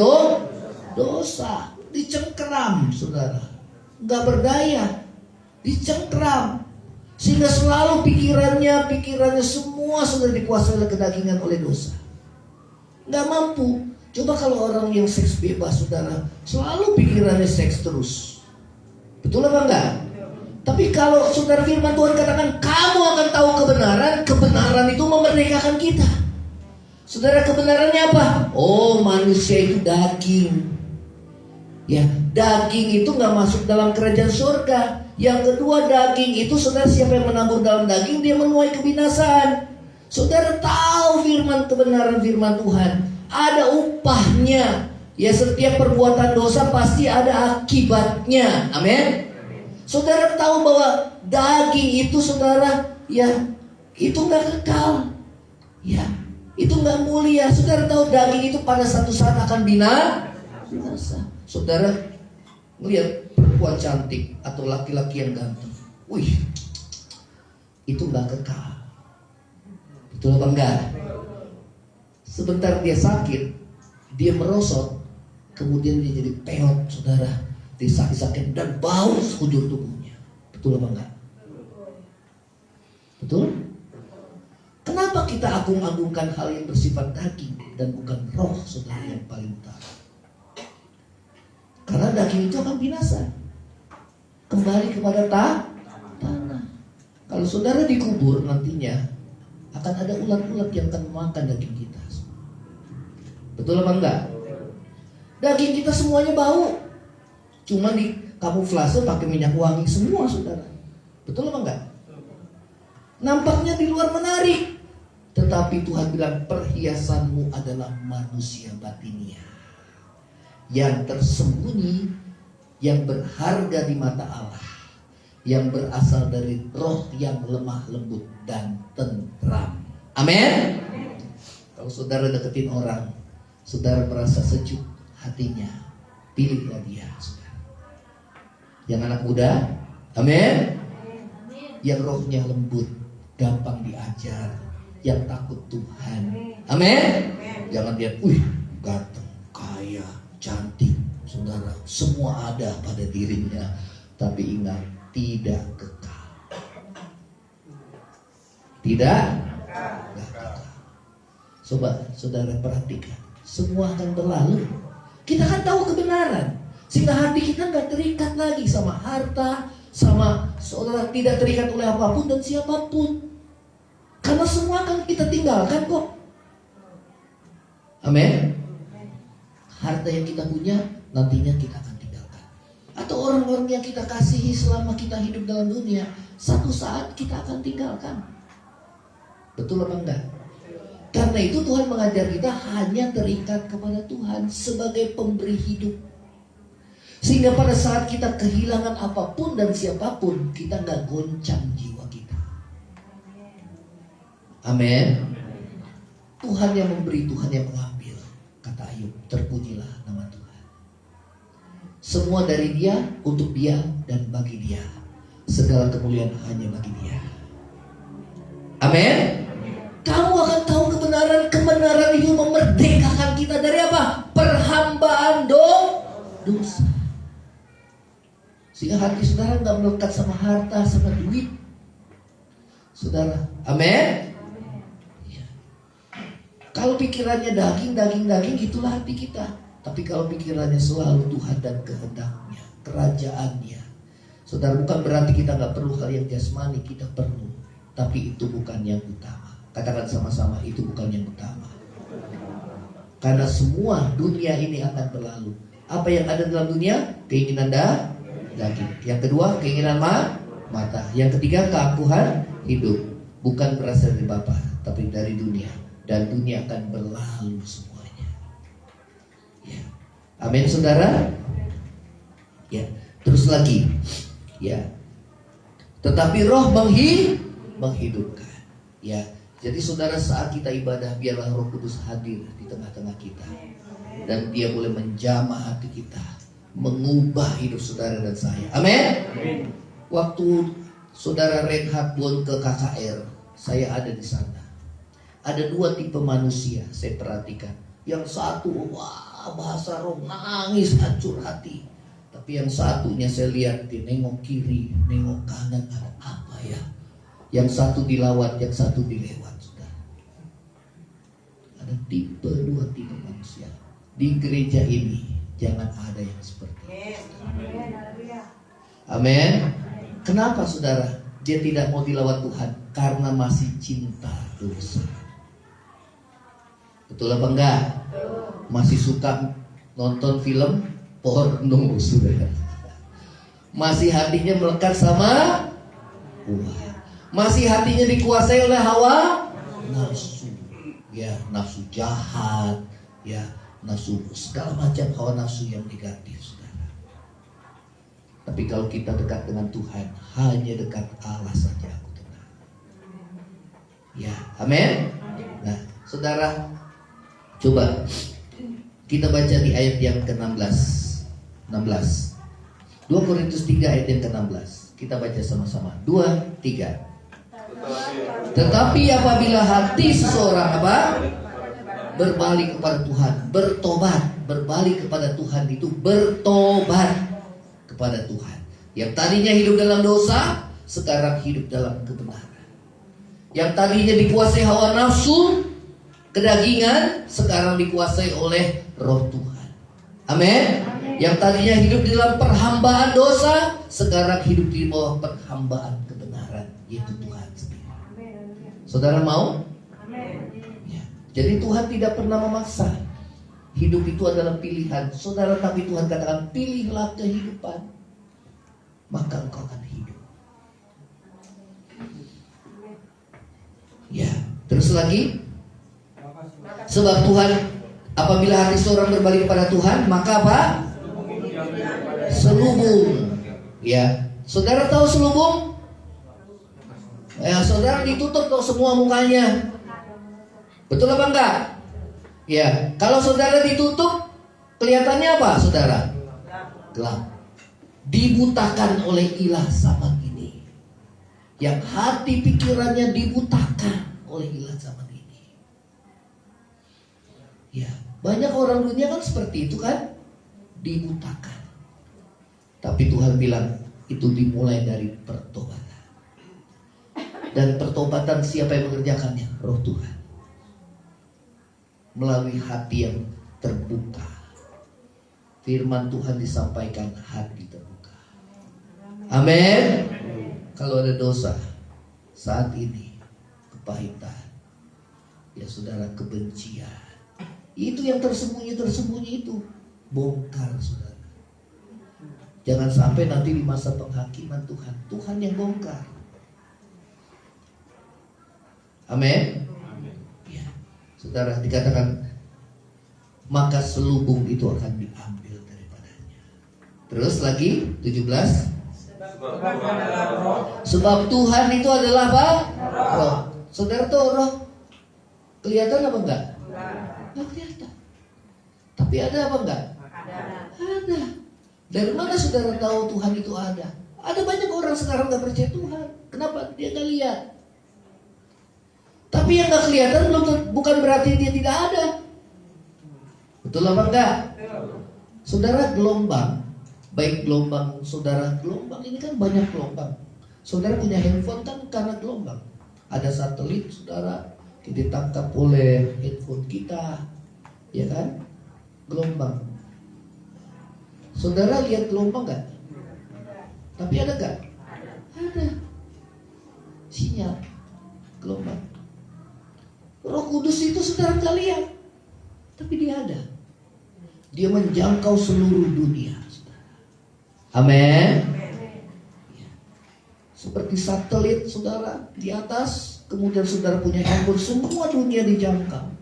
dosa, dicengkeram, saudara, nggak berdaya, dicengkeram, sehingga selalu pikirannya semua sudah dikuasai oleh kedagingan, oleh dosa. Nggak mampu. Coba kalau orang yang seks bebas, saudara, selalu pikirannya seks terus. Betul apa enggak? Tapi kalau saudara firman Tuhan katakan kamu akan tahu kebenaran, kebenaran itu memerdekakan kita. Saudara, kebenarannya apa? Oh, manusia itu daging. Ya, daging itu nggak masuk dalam kerajaan surga. Yang kedua, daging itu, saudara, siapa yang menabur dalam daging, dia menuai kebinasaan. Saudara tahu kebenaran firman Tuhan, ada upahnya. Ya, setiap perbuatan dosa pasti ada akibatnya. Amin. Saudara tahu bahwa daging itu, saudara, ya, itu nggak kekal. Ya, itu nggak mulia. Saudara tahu daging itu pada satu saat akan binasa. Saudara melihat perempuan cantik atau laki-laki yang ganteng, wih, itu nggak kekal. Betul apa enggak? Sebentar dia sakit, dia merosot, kemudian dia jadi peot, saudara. Dia sakit-sakit dan bau sekujur tubuhnya. Betul apa enggak? Betul? Kenapa kita agung-agungkan hal yang bersifat daging dan bukan roh, saudara, yang paling utama? Karena daging itu akan binasa, kembali kepada tanah. Kalau saudara dikubur nantinya, akan ada ulat-ulat yang akan memakan daging kita. Betul apa enggak? Daging kita semuanya bau, cuma di kamuflase pakai minyak wangi semua, saudara. Betul apa enggak? Nampaknya di luar menarik, tetapi Tuhan bilang perhiasanmu adalah manusia batinia yang tersembunyi, yang berharga di mata Allah, yang berasal dari roh yang lemah lembut dan tentram. Amin. Kalau saudara deketin orang, saudara merasa sejuk hatinya, pilihlah dia, saudara. Yang anak muda, amin, yang rohnya lembut, gampang diajar, yang takut Tuhan, amin. Jangan lihat, ganteng, kaya, cantik, saudara, semua ada pada dirinya, tapi ingat, tidak kekal. Tidak kekal. Coba saudara perhatikan, semua akan berlalu. Kita kan tahu kebenaran, sehingga hati kita gak terikat lagi sama harta, sama saudara, tidak terikat oleh apapun dan siapapun. Karena semua akan kita tinggalkan kok. Amin. Harta yang kita punya nantinya kita akan tinggalkan. Atau orang-orang yang kita kasihi selama kita hidup dalam dunia, satu saat kita akan tinggalkan. Betul apa enggak? Karena itu Tuhan mengajar kita hanya terikat kepada Tuhan sebagai pemberi hidup. Sehingga pada saat kita kehilangan apapun dan siapapun, kita gak goncang jiwa kita. Amin. Tuhan yang memberi, Tuhan yang mengambil. Kata Ayub, terpujilah nama Tuhan. Semua dari Dia, untuk Dia, dan bagi Dia. Segala kemuliaan hanya bagi Dia. Amin. Kamu akan tahu kebenaran. Kebenaran itu memerdekakan kita dari apa? Perhambaan dosa. Sehingga hati saudara gak melekat sama harta, sama duit, saudara. Amin. Kalau pikirannya daging, itulah hati kita. Tapi kalau pikirannya selalu Tuhan dan kehendaknya, kerajaannya, saudara, bukan berarti kita gak perlu hal yang jasmani, kita perlu. Tapi itu bukan yang utama. Katakan sama-sama, itu bukan yang utama. Karena semua dunia ini akan berlalu. Apa yang ada dalam dunia? Keinginan daging. Yang kedua, keinginan mata. Yang ketiga, keangkuhan hidup. Bukan berasal dari Bapa, tapi dari dunia. Dan dunia akan berlalu semuanya. Ya. Amin, saudara. Ya. Terus lagi. Ya. Tetapi roh menghidupkan. Ya. Jadi saudara, saat kita ibadah, biarlah Roh Kudus hadir di tengah-tengah kita. Dan Dia boleh menjamah hati kita, mengubah hidup saudara dan saya. Amin. Waktu saudara Reinhard Bond ke KKR, saya ada di sana. Ada dua tipe manusia saya perhatikan. Yang satu, bahasa roh, nangis hancur hati. Tapi yang satunya saya lihat, dia nengok kiri, nengok kanan, ada apa ya? Yang satu dilawat, yang satu dilewat, saudara. Ada dua tipe manusia. Di gereja ini jangan ada yang seperti itu. Amin. Kenapa, saudara? Dia tidak mau dilawat Tuhan karena masih cinta dosa. Betul apa enggak? Masih suka nonton film porno, saudara. Masih hatinya melekat sama uang. Masih hatinya dikuasai oleh hawa nafsu. Ya, nafsu jahat, ya, nafsu segala macam hawa nafsu yang negatif, saudara. Tapi kalau kita dekat dengan Tuhan, hanya dekat Allah saja aku tenang. Ya, amin. Nah, saudara, coba kita baca di ayat yang ke-16. 2 Korintus 3 ayat yang ke-16. Kita baca sama-sama. 2, 3. Tetapi apabila hati seseorang berbalik kepada Tuhan, bertobat, berbalik kepada Tuhan itu bertobat kepada Tuhan. Yang tadinya hidup dalam dosa, sekarang hidup dalam kebenaran. Yang tadinya dikuasai hawa nafsu, kedagingan, sekarang dikuasai oleh Roh Tuhan. Amin. Yang tadinya hidup di dalam perhambaan dosa, sekarang hidup di bawah perhambaan kebenaran, yaitu Tuhan sendiri. Saudara mau? Ya. Jadi Tuhan tidak pernah memaksa. Hidup itu adalah pilihan saudara, tapi Tuhan katakan pilihlah kehidupan, maka engkau akan hidup. Ya, terus lagi, sebab Tuhan, apabila hati seorang berbalik kepada Tuhan, maka apa? Selubung. Ya, saudara tahu selubung? Ya, saudara ditutup tuh semua mukanya. Betul apa enggak? Ya, kalau saudara ditutup, kelihatannya apa, saudara? Gelap. Dibutakan oleh ilah zaman ini. Yang hati pikirannya dibutakan oleh ilah zaman ini. Ya, banyak orang dunia kan seperti itu kan, dibutakan. Tapi Tuhan bilang itu dimulai dari pertobatan. Dan pertobatan siapa yang mengerjakannya? Roh Tuhan. Melalui hati yang terbuka. Firman Tuhan disampaikan, hati terbuka. Amin. Kalau ada dosa saat ini, kepahitan, ya saudara, kebencian, itu yang tersembunyi itu, bongkar saudara. Jangan sampai nanti di masa penghakiman Tuhan yang bongkar. Amin. Ya, saudara, dikatakan maka selubung itu akan diambil daripadanya. Terus lagi 17. Sebab Tuhan itu adalah apa? Roh. Saudara tahu roh kelihatan apa enggak? Enggak kelihatan. Tapi ada apa enggak? Ada. Dari mana saudara tahu Tuhan itu ada? Ada banyak orang sekarang enggak percaya Tuhan. Kenapa? Dia enggak lihat. Tapi yang enggak kelihatan bukan berarti dia tidak ada. Betul apa enggak? Saudara, gelombang, baik gelombang saudara, gelombang ini kan banyak gelombang. Saudara punya handphone kan karena gelombang. Ada satelit saudara, kita tangkap oleh handphone kita, ya kan? Gelombang. Saudara lihat gelombang gak? Tapi ada gak? Ada. Sinyal gelombang. Roh Kudus itu saudara gak lihat, tapi dia ada. Dia menjangkau seluruh dunia, saudara. Amin. Seperti satelit saudara di atas, kemudian saudara punya handphone, semua dunia dijangkau.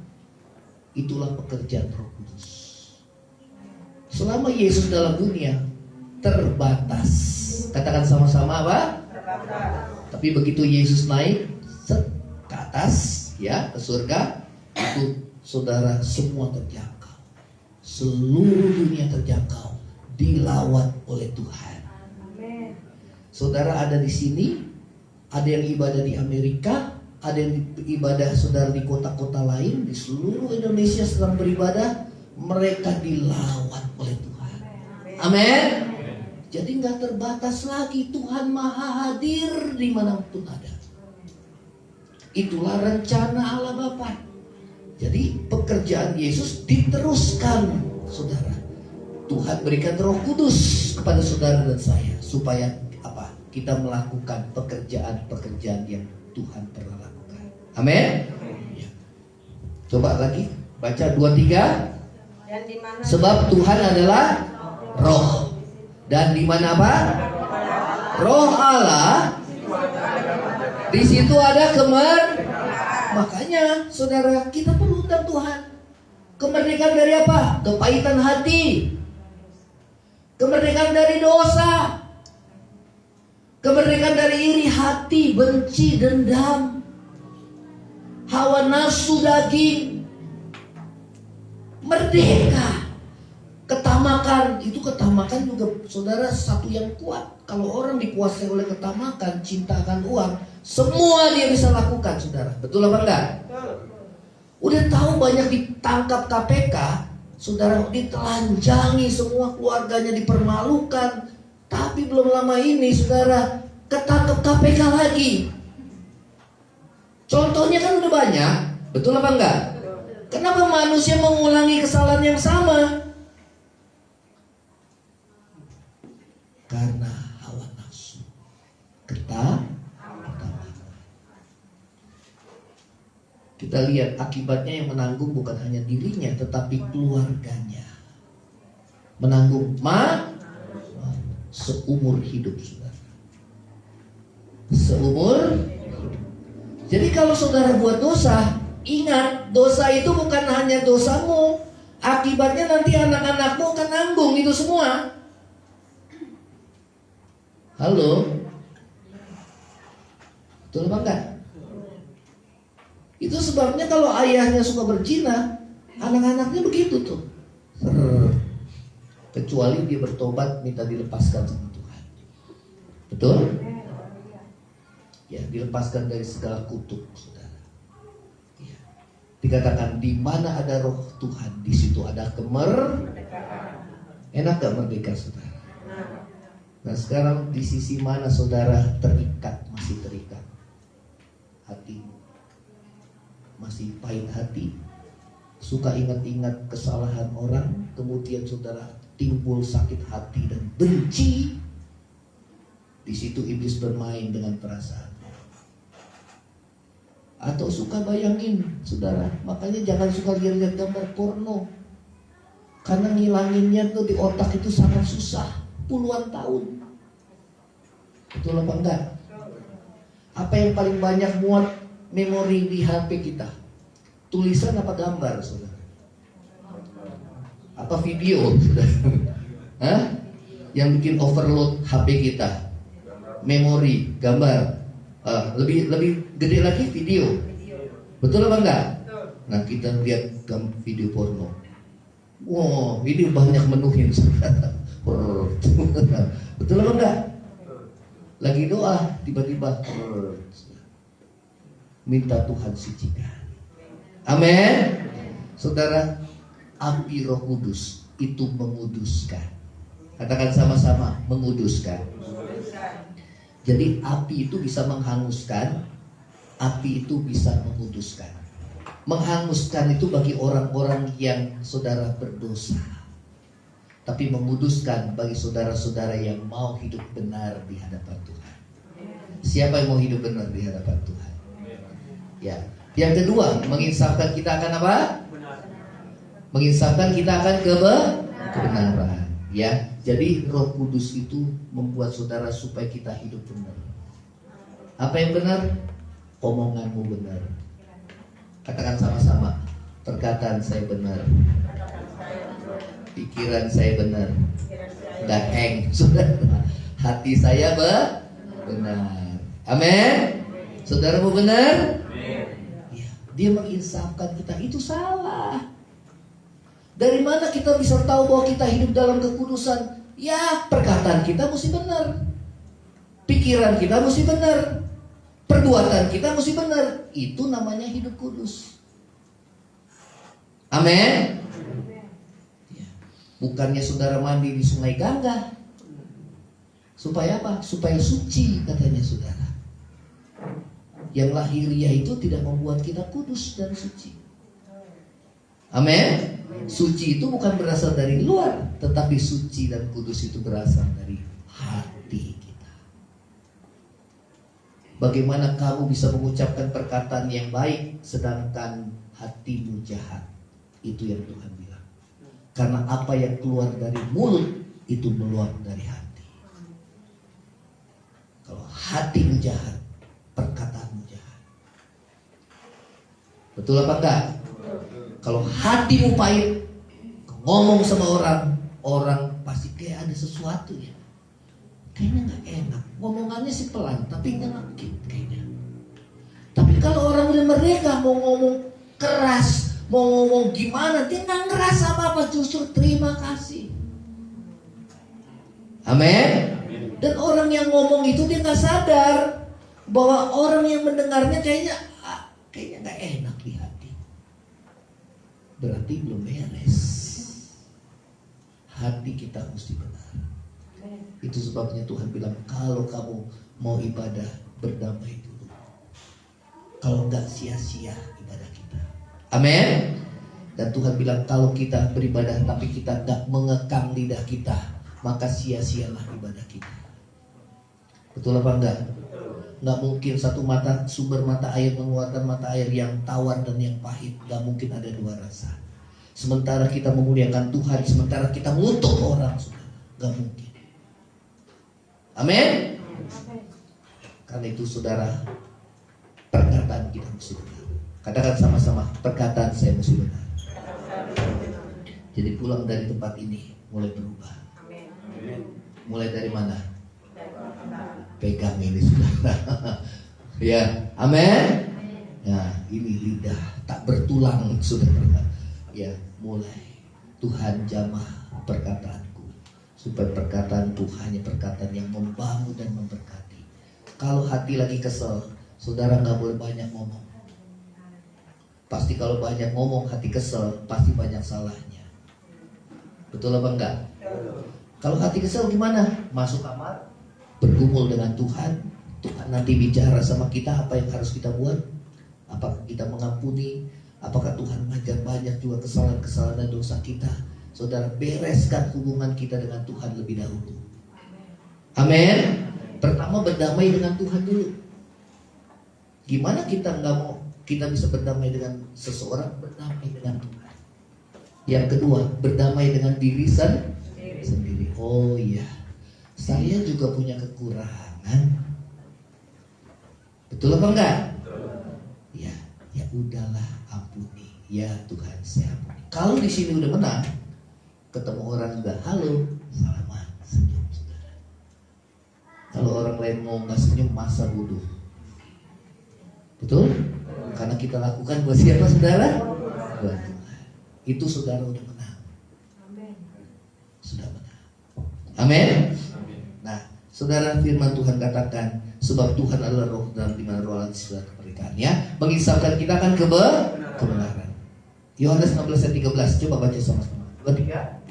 Itulah pekerjaan Roh Kudus. Selama Yesus dalam dunia terbatas. Katakan sama-sama apa? Terbatas. Tapi begitu Yesus naik ke atas, ya, ke surga, itu saudara semua terjangkau. Seluruh dunia terjangkau, dilawat oleh Tuhan. Saudara ada di sini, ada yang ibadah di Amerika, ada yang ibadah saudara di kota-kota lain, di seluruh Indonesia sedang beribadah, mereka dilawat oleh Tuhan. Amin. Jadi nggak terbatas lagi, Tuhan Maha hadir dimanapun ada. Itulah rencana Allah Bapa. Jadi pekerjaan Yesus diteruskan, saudara. Tuhan berikan Roh Kudus kepada saudara dan saya supaya apa? Kita melakukan pekerjaan-pekerjaan yang Tuhan pernah lakukan. Amin. Ya. Coba lagi baca 2-3. Sebab Tuhan adalah Roh. Dan di mana apa? Roh Allah. Di situ ada Makanya saudara, kita perlu undang Tuhan. Kemerdekaan dari apa? Kepahitan hati. Kemerdekaan dari dosa. Kemerdekaan dari iri hati, benci, dendam, hawa nafsu daging. Merdeka. Ketamakan, itu ketamakan juga saudara satu yang kuat. Kalau orang dikuasai oleh ketamakan, cinta akan uang, semua dia bisa lakukan, saudara. Betul apa enggak? Udah tahu banyak ditangkap KPK, saudara, ditelanjangi, semua keluarganya dipermalukan. Tapi belum lama ini, saudara, ketangkap KPK lagi. Contohnya kan udah banyak, betul apa enggak? Kenapa manusia mengulangi kesalahan yang sama? Karena hawa nafsu, ketahuan. Kita lihat akibatnya yang menanggung bukan hanya dirinya, tetapi keluarganya. Menanggung seumur hidup, saudara. Seumur hidup. Jadi kalau saudara buat dosa, ingat, dosa itu bukan hanya dosamu. Akibatnya nanti anak-anakmu akan nanggung itu semua. Halo? Betul apa enggak? Itu sebabnya kalau ayahnya suka berzina, anak-anaknya begitu tuh. Kecuali dia bertobat, minta dilepaskan sama Tuhan. Betul? Ya, dilepaskan dari segala kutuk, saudara. Ya. Dikatakan di mana ada roh Tuhan, di situ ada Enak gak merdeka, saudara? Nah sekarang di sisi mana saudara terikat, masih terikat? Hatimu masih pahit hati, suka ingat-ingat kesalahan orang, kemudian saudara timbul sakit hati dan benci. Di situ iblis bermain dengan perasaan. Atau suka bayangin, saudara, makanya jangan suka lihat gambar porno, karena ngilanginnya tuh di otak itu sangat susah, puluhan tahun. Betul apa enggak? Apa yang paling banyak muat memori di HP kita? Tulisan apa gambar, saudara? Apa video, saudara? Hah? Yang bikin overload HP kita? Memori, gambar. Lebih gede lagi video. Betul apa enggak? Nah kita lihat video porno. Wow, ini banyak menuhin, saudara. Betul apa enggak? Lagi doa, tiba-tiba minta Tuhan sucikan. Amin. Saudara, api Roh Kudus itu menguduskan. Katakan sama-sama, menguduskan. Jadi api itu bisa menghanguskan, api itu bisa menguduskan. Menghanguskan itu bagi orang-orang yang saudara berdosa. Tapi menguduskan bagi saudara-saudara yang mau hidup benar di hadapan Tuhan. Siapa yang mau hidup benar di hadapan Tuhan? Ya. Yang kedua, menginsafkan kita akan apa? Menginsafkan kita akan kebenaran. Ya. Jadi Roh Kudus itu membuat saudara supaya kita hidup benar. Apa yang benar? Omonganmu benar. Katakan sama-sama, perkataan saya benar. Pikiran saya benar. Nggak heng, saudara. Hati saya benar. Amin. Saudaramu benar? Ya, dia menginsafkan kita. Itu salah. Dari mana kita bisa tahu bahwa kita hidup dalam kekudusan? Ya, perkataan kita mesti benar. Pikiran kita mesti benar. Perbuatan kita mesti benar. Itu namanya hidup kudus. Amin. Bukannya saudara mandi di sungai Gangga. Supaya apa? Supaya suci, katanya saudara. Yang lahiriah itu tidak membuat kita kudus dan suci. Amin. Suci itu bukan berasal dari luar, tetapi suci dan kudus itu berasal dari hati kita. Bagaimana kamu bisa mengucapkan perkataan yang baik sedangkan hatimu jahat? Itu yang Tuhan bilang. Karena apa yang keluar dari mulut itu meluap dari hati. Kalau hatimu jahat, perkataanmu jahat. Betul apa enggak? Kalau hatimu pahit, ngomong sama orang pasti kayak ada sesuatu ya. Kayaknya nggak enak. Ngomongannya sih pelan, tapi nyelekit kayaknya. Tapi kalau orang udah mereka mau ngomong keras, mau ngomong gimana, dia nggak ngerasa apa-apa, justru terima kasih. Amin. Dan orang yang ngomong itu dia nggak sadar bahwa orang yang mendengarnya kayaknya nggak enak di hati. Berarti belum beres. Hati kita mesti benar. Itu sebabnya Tuhan bilang, kalau kamu mau ibadah, berdamai dulu. Kalau enggak sia-sia ibadah kita. Amin. Dan Tuhan bilang kalau kita beribadah tapi kita enggak mengekang lidah kita, maka sia-sialah ibadah kita. Betul apa enggak? Enggak mungkin satu sumber mata air mengeluarkan mata air yang tawar dan yang pahit. Enggak mungkin ada dua rasa. Sementara kita memuliakan Tuhan, sementara kita mengutuk orang, enggak mungkin. Amin. Karena itu saudara, perkataan kita mesti benar. Katakan sama-sama, perkataan saya mesti benar. Jadi pulang dari tempat ini mulai berubah. Mulai dari mana? Pegang ini saudara. Ya, amin. Ya, ini lidah tak bertulang saudara. Ya, mulai Tuhan jamah perkataanku, supaya perkataanku hanya perkataan yang membangun dan memberkati. Kalau hati lagi kesel, saudara nggak boleh banyak ngomong. Pasti kalau banyak ngomong, hati kesel, pasti banyak salahnya. Betul apa enggak? Kalau hati kesel gimana? Masuk kamar, bergumul dengan Tuhan. Tuhan nanti bicara sama kita apa yang harus kita buat. Apakah kita mengampuni? Apakah Tuhan mengajar banyak juga kesalahan-kesalahan dan dosa kita? Saudara, bereskan hubungan kita dengan Tuhan lebih dahulu. Amin. Pertama, berdamai dengan Tuhan dulu. Gimana kita bisa berdamai dengan seseorang? Berdamai dengan Tuhan. Yang kedua, berdamai dengan diri sendiri. Oh iya, saya juga punya kekurangan. Betul apa enggak? Ya udahlah, ampuni. Ya Tuhan, saya ampuni. Kalau di sini udah menang, ketemu orang juga halo, salaman, senyum saudara. Kalau orang lain mau nggak senyum, masa bodoh. Betul? Karena kita lakukan buat siapa saudara? Buat Tuhan. Itu saudara udah menang. Sudah menang. Amin. Nah, saudara, firman Tuhan katakan, sebab Tuhan adalah roh, dalam dimana roh Allah sudah kemerdekaan, ya, mengisahkan kita akan kebenaran. Yohanes 16 ayat 13, coba baca sama-sama. 2, 3.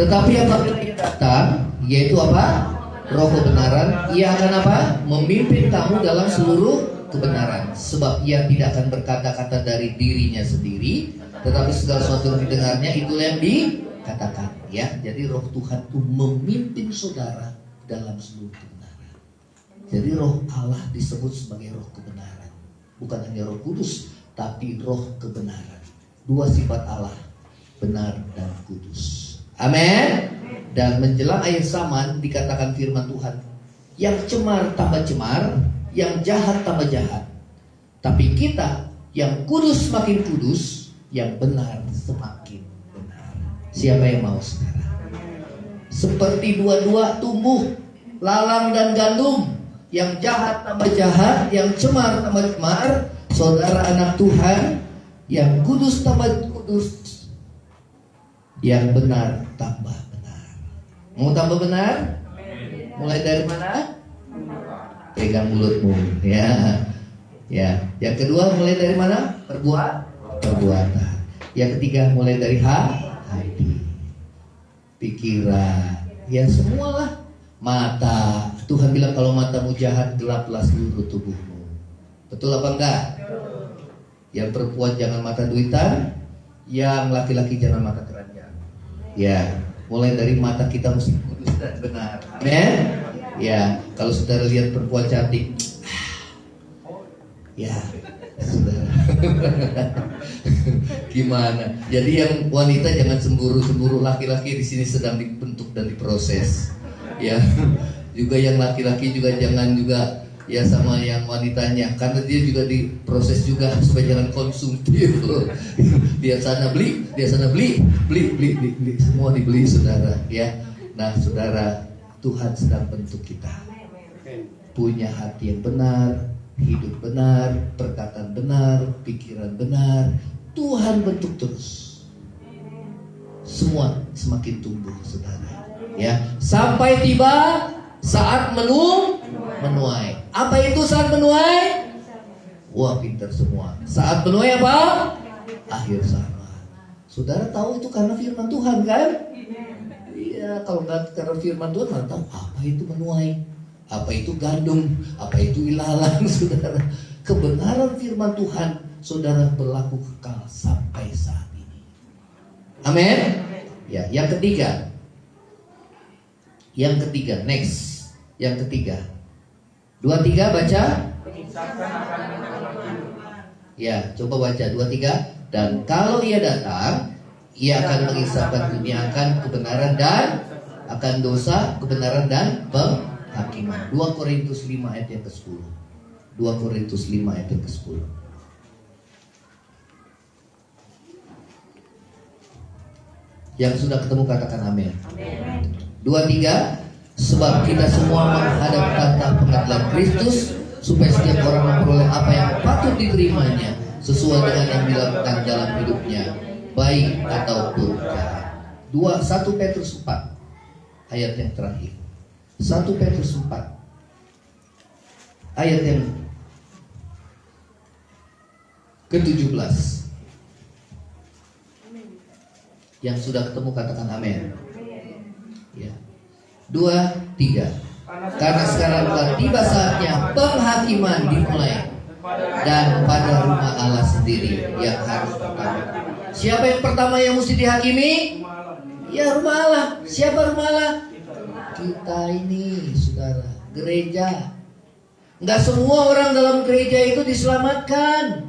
Tetapi apabila ia datang, yaitu apa? Roh kebenaran, ia akan apa? Memimpin kamu dalam seluruh kebenaran. Sebab ia tidak akan berkata-kata dari dirinya sendiri, tetapi segala sesuatu yang didengarnya itulah yang dikatakan, ya. Jadi roh Tuhan itu memimpin saudara dalam seluruh kebenaran. Jadi roh Allah disebut sebagai roh kebenaran. Bukan hanya Roh Kudus, tapi roh kebenaran. Dua sifat Allah, benar dan kudus. Amin. Dan menjelang akhir zaman dikatakan firman Tuhan, yang cemar tambah cemar, yang jahat tambah jahat. Tapi kita yang kudus makin kudus, yang benar semakin benar. Siapa yang mau saudara? Seperti dua-dua tumbuh, lalang dan gandum. Yang jahat tambah jahat, yang cemar tambah cemar. Saudara anak Tuhan, yang kudus tambah kudus, yang benar tambah benar. Mau tambah benar? Mulai dari mana? Pegang mulutmu, ya. Ya. Yang kedua mulai dari mana? Perbuatan. Yang ketiga mulai dari hati, pikiran, ya semualah. Mata. Tuhan bilang kalau matamu jahat, gelaplah seluruh tubuhmu. Betul apa enggak? Yang perempuan jangan mata duitan, yang laki-laki jangan mata keranjang. Ya, mulai dari mata kita mesti kudus dan benar. Amin. Ya, kalau saudara lihat perempuan cantik, ya, saudara. Gimana? Jadi yang wanita jangan cemburu, laki-laki di sini sedang dibentuk dan diproses. Ya, juga yang laki-laki juga jangan juga ya sama yang wanitanya, karena dia juga diproses juga supaya jangan konsumtif. Dia sana beli, semua dibeli saudara, ya. Nah saudara, Tuhan sedang bentuk kita, punya hati yang benar, hidup benar, perkataan benar, pikiran benar. Tuhan bentuk terus, semua semakin tumbuh saudara, ya, sampai tiba saat menuai. Apa itu saat menuai? Wah, pintar semua. Saat menuai apa? Akhir zaman. Saudara tahu itu karena firman Tuhan kan? Iya, kalau nggak karena firman Tuhan, mana tahu apa itu menuai, apa itu gandum, apa itu ilalang, saudara. Kebenaran firman Tuhan, saudara, berlaku kekal sampai saat ini. Amin. Ya, yang ketiga. Yang ketiga, next. Yang ketiga. 23 baca. Ya, coba baca 23. Dan kalau ia datang, ia akan mengisahkan dunia akan kebenaran dan akan dosa, kebenaran dan penghakiman. 2 Korintus 5 ayat yang ke-10. 2 Korintus 5 ayat yang ke-10. Yang sudah ketemu katakan amin. 23. Sebab kita semua menghadap tahta pengadilan Kristus, supaya setiap orang memperoleh apa yang patut diterimanya sesuai dengan yang dilakukan dalam hidupnya, baik ataupun jahat. 1 Petrus 4 ayat yang terakhir. 1 Petrus 4 ayat yang ke-17. Yang sudah ketemu katakan amin. Ya. 2, 3. Karena sekarang telah tiba saatnya penghakiman dimulai, dan pada rumah Allah sendiri yang harus pertama. Siapa yang pertama yang mesti dihakimi? Ya, rumah Allah. Siapa rumah Allah? Kita ini, saudara, gereja. Enggak semua orang dalam gereja itu diselamatkan.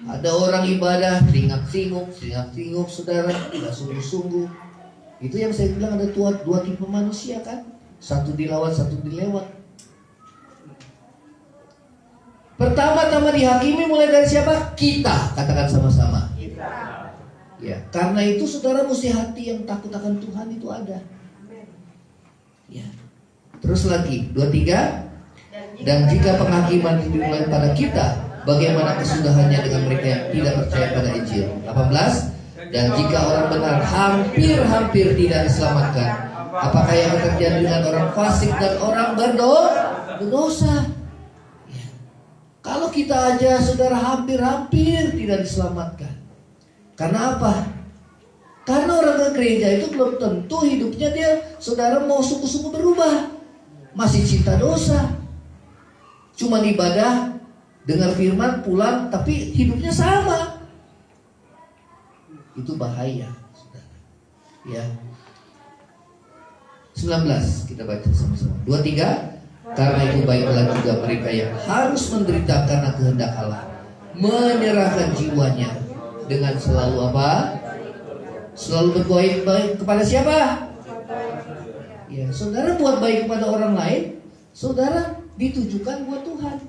Ada orang ibadah singap-singuk, saudara, tidak sungguh-sungguh. Itu yang saya bilang, ada dua tipe manusia kan, satu dilawat, satu dilewat. Pertama-tama dihakimi mulai dari siapa? Kita, katakan sama-sama. Kita. Ya, karena itu saudara mesti hati yang takut akan Tuhan itu ada. Ya. Terus lagi 23. Dan jika penghakiman dimulai pada kita, bagaimana kesudahannya dengan mereka yang tidak percaya pada Injil? 18. Dan jika orang benar hampir tidak diselamatkan, apakah yang akan terjadi dengan orang fasik dan orang berdosa? Ya. Kalau kita aja saudara hampir tidak diselamatkan. Karena apa? Karena orang ke gereja itu belum tentu hidupnya dia saudara mau sungguh-sungguh berubah. Masih cinta dosa. Cuma ibadah, dengar firman, pulang, tapi hidupnya sama. Itu bahaya, saudara. Ya. 19 kita baca sama-sama. 23. Karena itu baiklah juga mereka yang harus menderita karena kehendak Allah, menyerahkan jiwanya dengan selalu apa? Selalu berbuat baik kepada siapa? Ya, saudara buat baik kepada orang lain, saudara ditujukan buat Tuhan.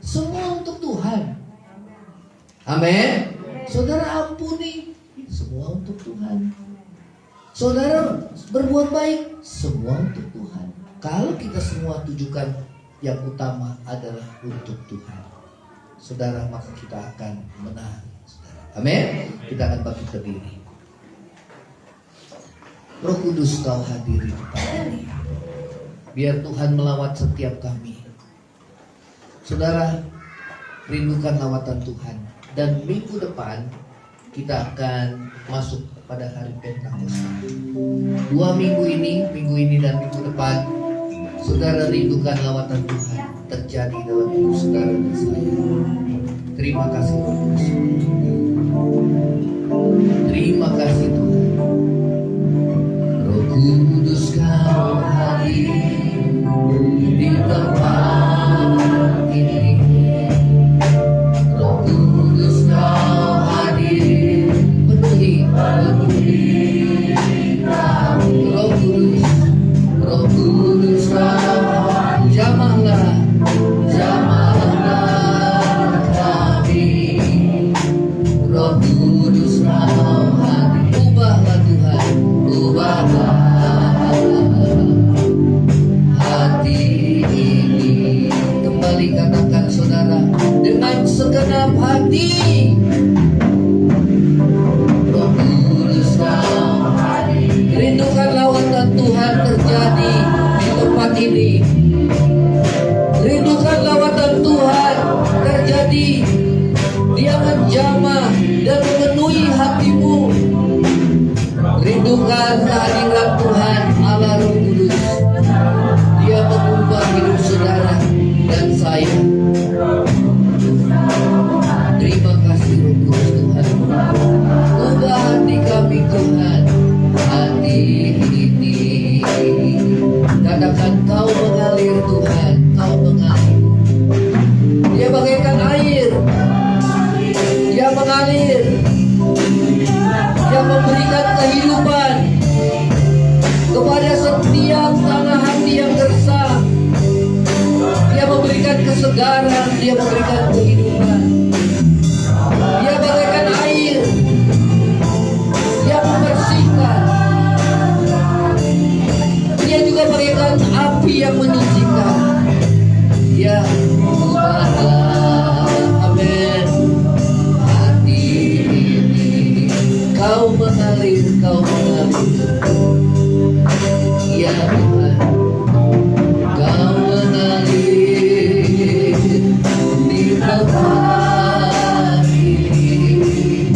Semua untuk Tuhan. Amin. Saudara ampuni, semua untuk Tuhan. Saudara berbuat baik, semua untuk Tuhan. Kalau kita semua tujukan yang utama adalah untuk Tuhan, saudara, maka kita akan menang. Amin. Kita akan bangkit berdiri. Roh Kudus, kau hadiri di tempat ini. Biar Tuhan melawat setiap kami. Saudara, rindukan lawatan Tuhan. Dan minggu depan kita akan masuk pada hari Pentakosta. 2 minggu ini dan minggu depan, saudara rindukan lawatan Tuhan terjadi dalam hidup saudara dan saya. Terima kasih Roh Kudus. Terima kasih Tuhan. Roh Kudus, kau hadir di tempat ini. Roh Kudus, kau hadir penuhi kami. Roh Kudus, kau jamahlah kami. Roh Kudus, kau hadir. Ubahlah Tuhan, ubahlah hati ini. Kembali katakan saudara, dengan segenap hati. Roh Kudus, kau hadir. Rindukan lawatan Tuhan terjadi di tempat ini. Rindukan lawatan Tuhan terjadi. Dia menjamah dan memenuhi hatimu. Rindukan kehadiran Tuhan Allah Roh Kudus. Dia memberikan kehidupan kepada setiap tanah hati yang gersang. Dia memberikan kesegaran, Dia memberikan kehidupan. Dia bagaikan air yang membersihkan. Dia juga bagaikan api yang menyucikan. Ya, amin. Hati ini Kau mengalir, Kau mengalir. Ya Tuhan, Kau mengalir di tempat ini.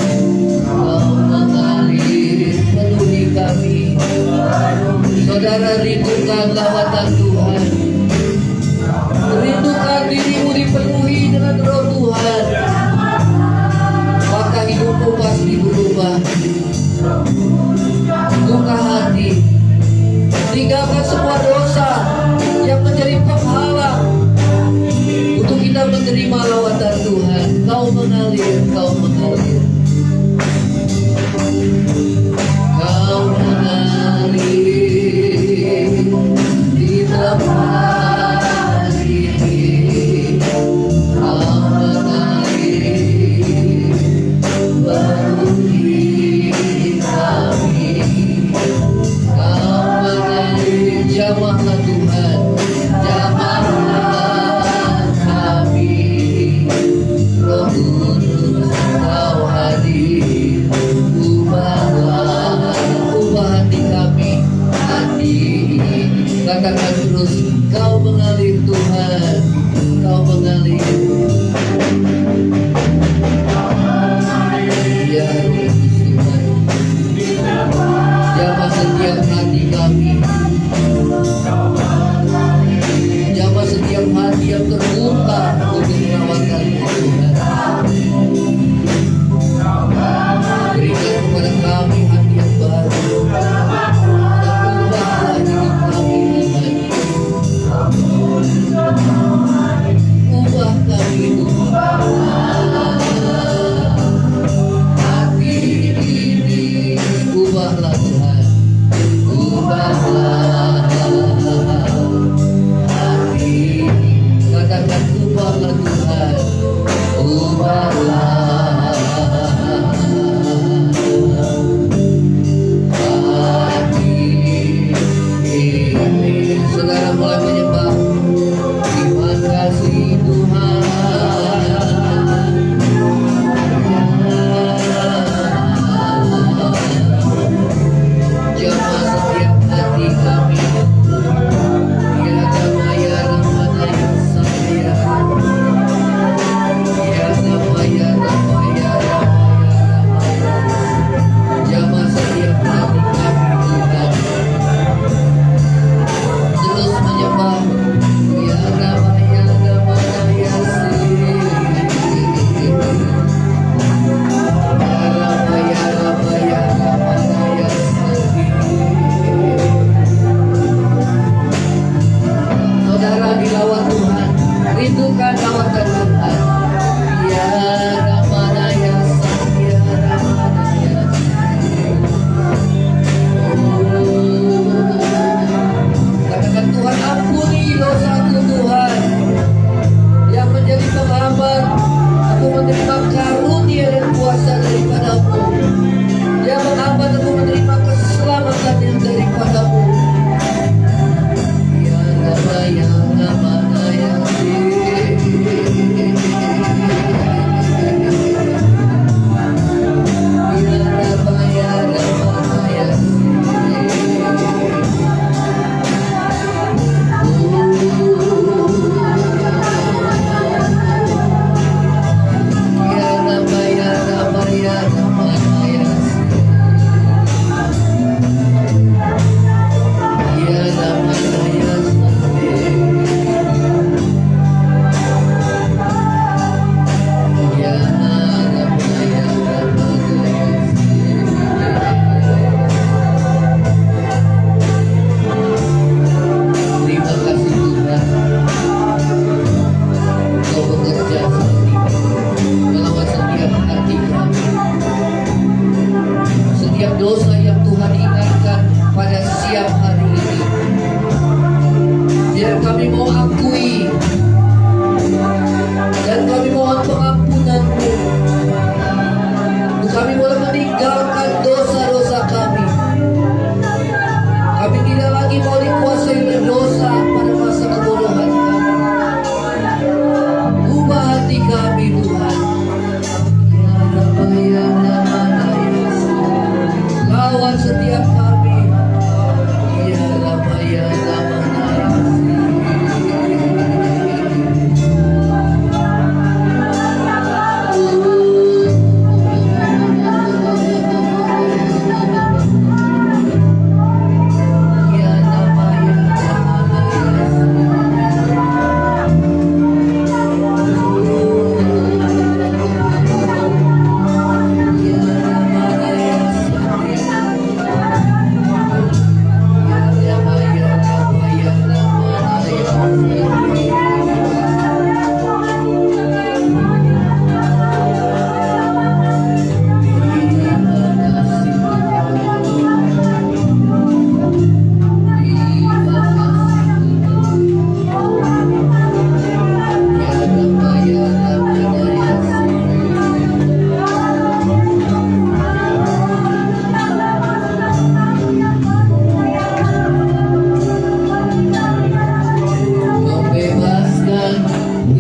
Kau mengalir penuhi kami. Saudara, rindukan lawatan Tuhan. Rindukan dirimu dipenuhi dengan Roh Tuhan, maka hidupmu pasti berubah. Buka hati, tinggalkan semua dosa yang menjadi penghalang untuk kita menerima lawatan Tuhan. Kau mengalir, Kau mengalir. Kau mengalir di tempat ini. Kau mengalir penuhi kami. Kau mengalir, jamahlah Tuhan, jamahlah kami. Roh Kudus Kau hadir, ubahlah, ubah hati kami, hati ini. Katakan terus, Kau mengalir Tuhan, Kau mengalir. Ya Roh Kudus Tuhan, jamah setiap hati kami, jamah setiap hati yang terbuka untuk merawatkan Tuhan. Berikan kepada kami hati yang baru, dan ubahlah hidup kami Tuhan. Ubah kami Tuhan. Hati ini ubahlah Tuhan, ubahlah hati ini. Katakan ubahlah Tuhan, ubahlah hati ini. Saudara mulai menyembah. Terima kasih Tuhan. Jamah setiap hati kami. Ya Rama, Ya Rama, Ya Saya. Ya Rama, Ya Rama, Ya Rama, Ya Rama. Jamah setiap hati kami Tuhan. Terus menyembah. Ya Rama, Ya Rama, Ya Saya. Ya Rama, Ya Rama, Ya Rama, Ya Saya. Saudara, dilawat Tuhan, rindukan lawatan Tuhan. Ya Ramana Ya Sang, Ya Ramana Ya Sang. Katakan Tuhan, ampuni dosaku Tuhan yang menjadi penghambat aku menerima karunia dan kuasa daripada-Mu, yang menghambat aku menerima keselamatan yang daripada-Mu. Ya Rama, Ya Ramana Ya Sang.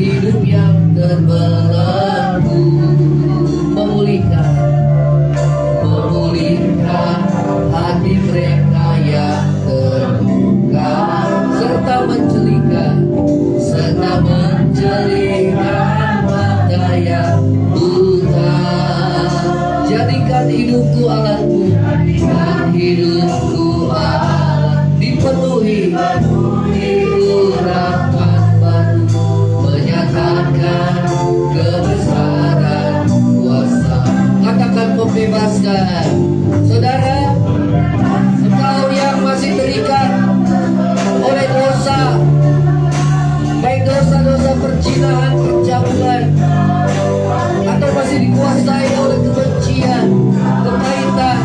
hidup yang terbelenggu, memulihkan hati mereka yang terluka, serta menjelikan mata yang buta. Jadikan hidupku alatmu, dan hidupku alat dipenuhi urapan baru, menyatakan kebesaran kuasa. Katakan membebaskan. Saudara, engkau yang masih terikat oleh dosa, baik dosa-dosa perzinahan, percabulan, atau masih dikuasai oleh kebencian, kepahitan,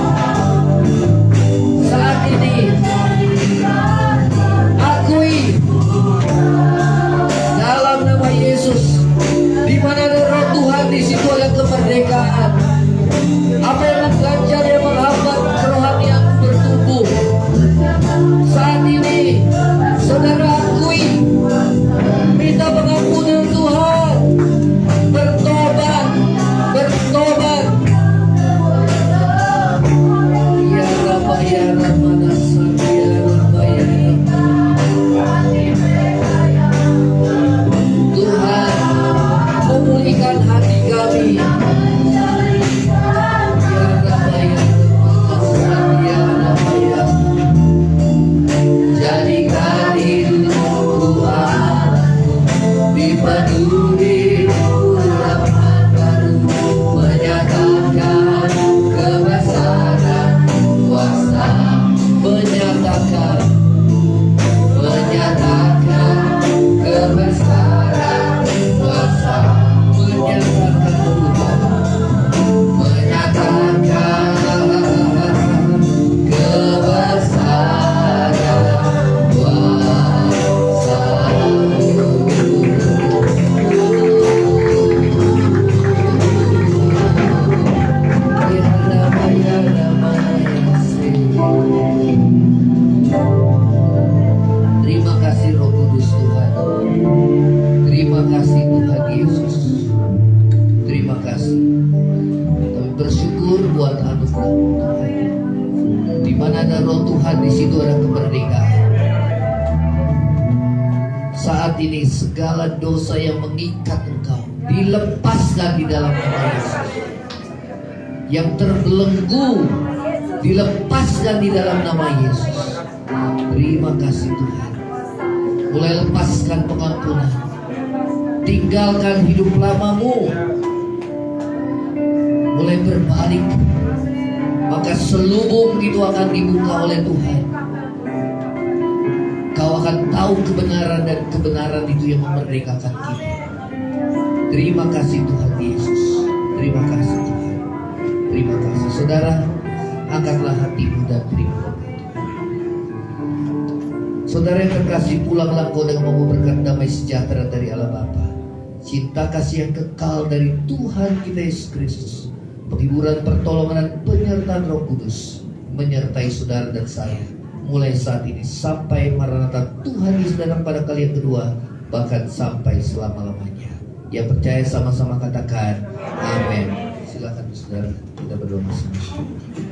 saat ini akui dalam nama Yesus, di mana ada Roh Tuhan, di situ ada kemerdekaan. Apa yang mengganjal yang menghambat kerohanian bertumbuh, saat ini saudara akui, minta pengampunan Tuhan, bertobat. Ya Rabba ya Rahman ya Rabba ya Tuhan, memulihkan hati kami. Jadikan hidupku alatmu, dipenuhi urapan baru, menyatakan kebesaran kuasa, menyatakan kebesaran kuasa, menyatakan terima kasih Roh Kudus Tuhan. Terima kasih Tuhan Yesus. Terima kasih. Kami bersyukur buat anugerah Tuhan. Di mana ada Roh Tuhan, di situ ada kemerdekaan. Saat ini segala dosa yang mengikat engkau dilepaskan di dalam nama Yesus. Yang terbelenggu dilepaskan di dalam nama Yesus. Terima kasih Tuhan. Mulai lepaskan pengampunan, tinggalkan hidup lamamu, mulai berbalik, maka selubung itu akan dibuka oleh Tuhan. Kau akan tahu kebenaran, dan kebenaran itu yang memerdekakan kita. Terima kasih Tuhan Yesus. Terima kasih Tuhan. Terima kasih. Saudara, angkatlah hatimu dan terima. Saudara yang terkasih, pulanglah kau dengan membawa berkat damai sejahtera dari Allah Bapa, cinta kasih yang kekal dari Tuhan kita Yesus Kristus, penghiburan, pertolongan, dan penyertaan Roh Kudus menyertai saudara dan saya mulai saat ini sampai Maranatha Tuhan Yesus datang pada kali yang kedua, bahkan sampai selama-lamanya. Yang percaya sama-sama katakan amin. Silakan saudara, kita berdoa masing-masing.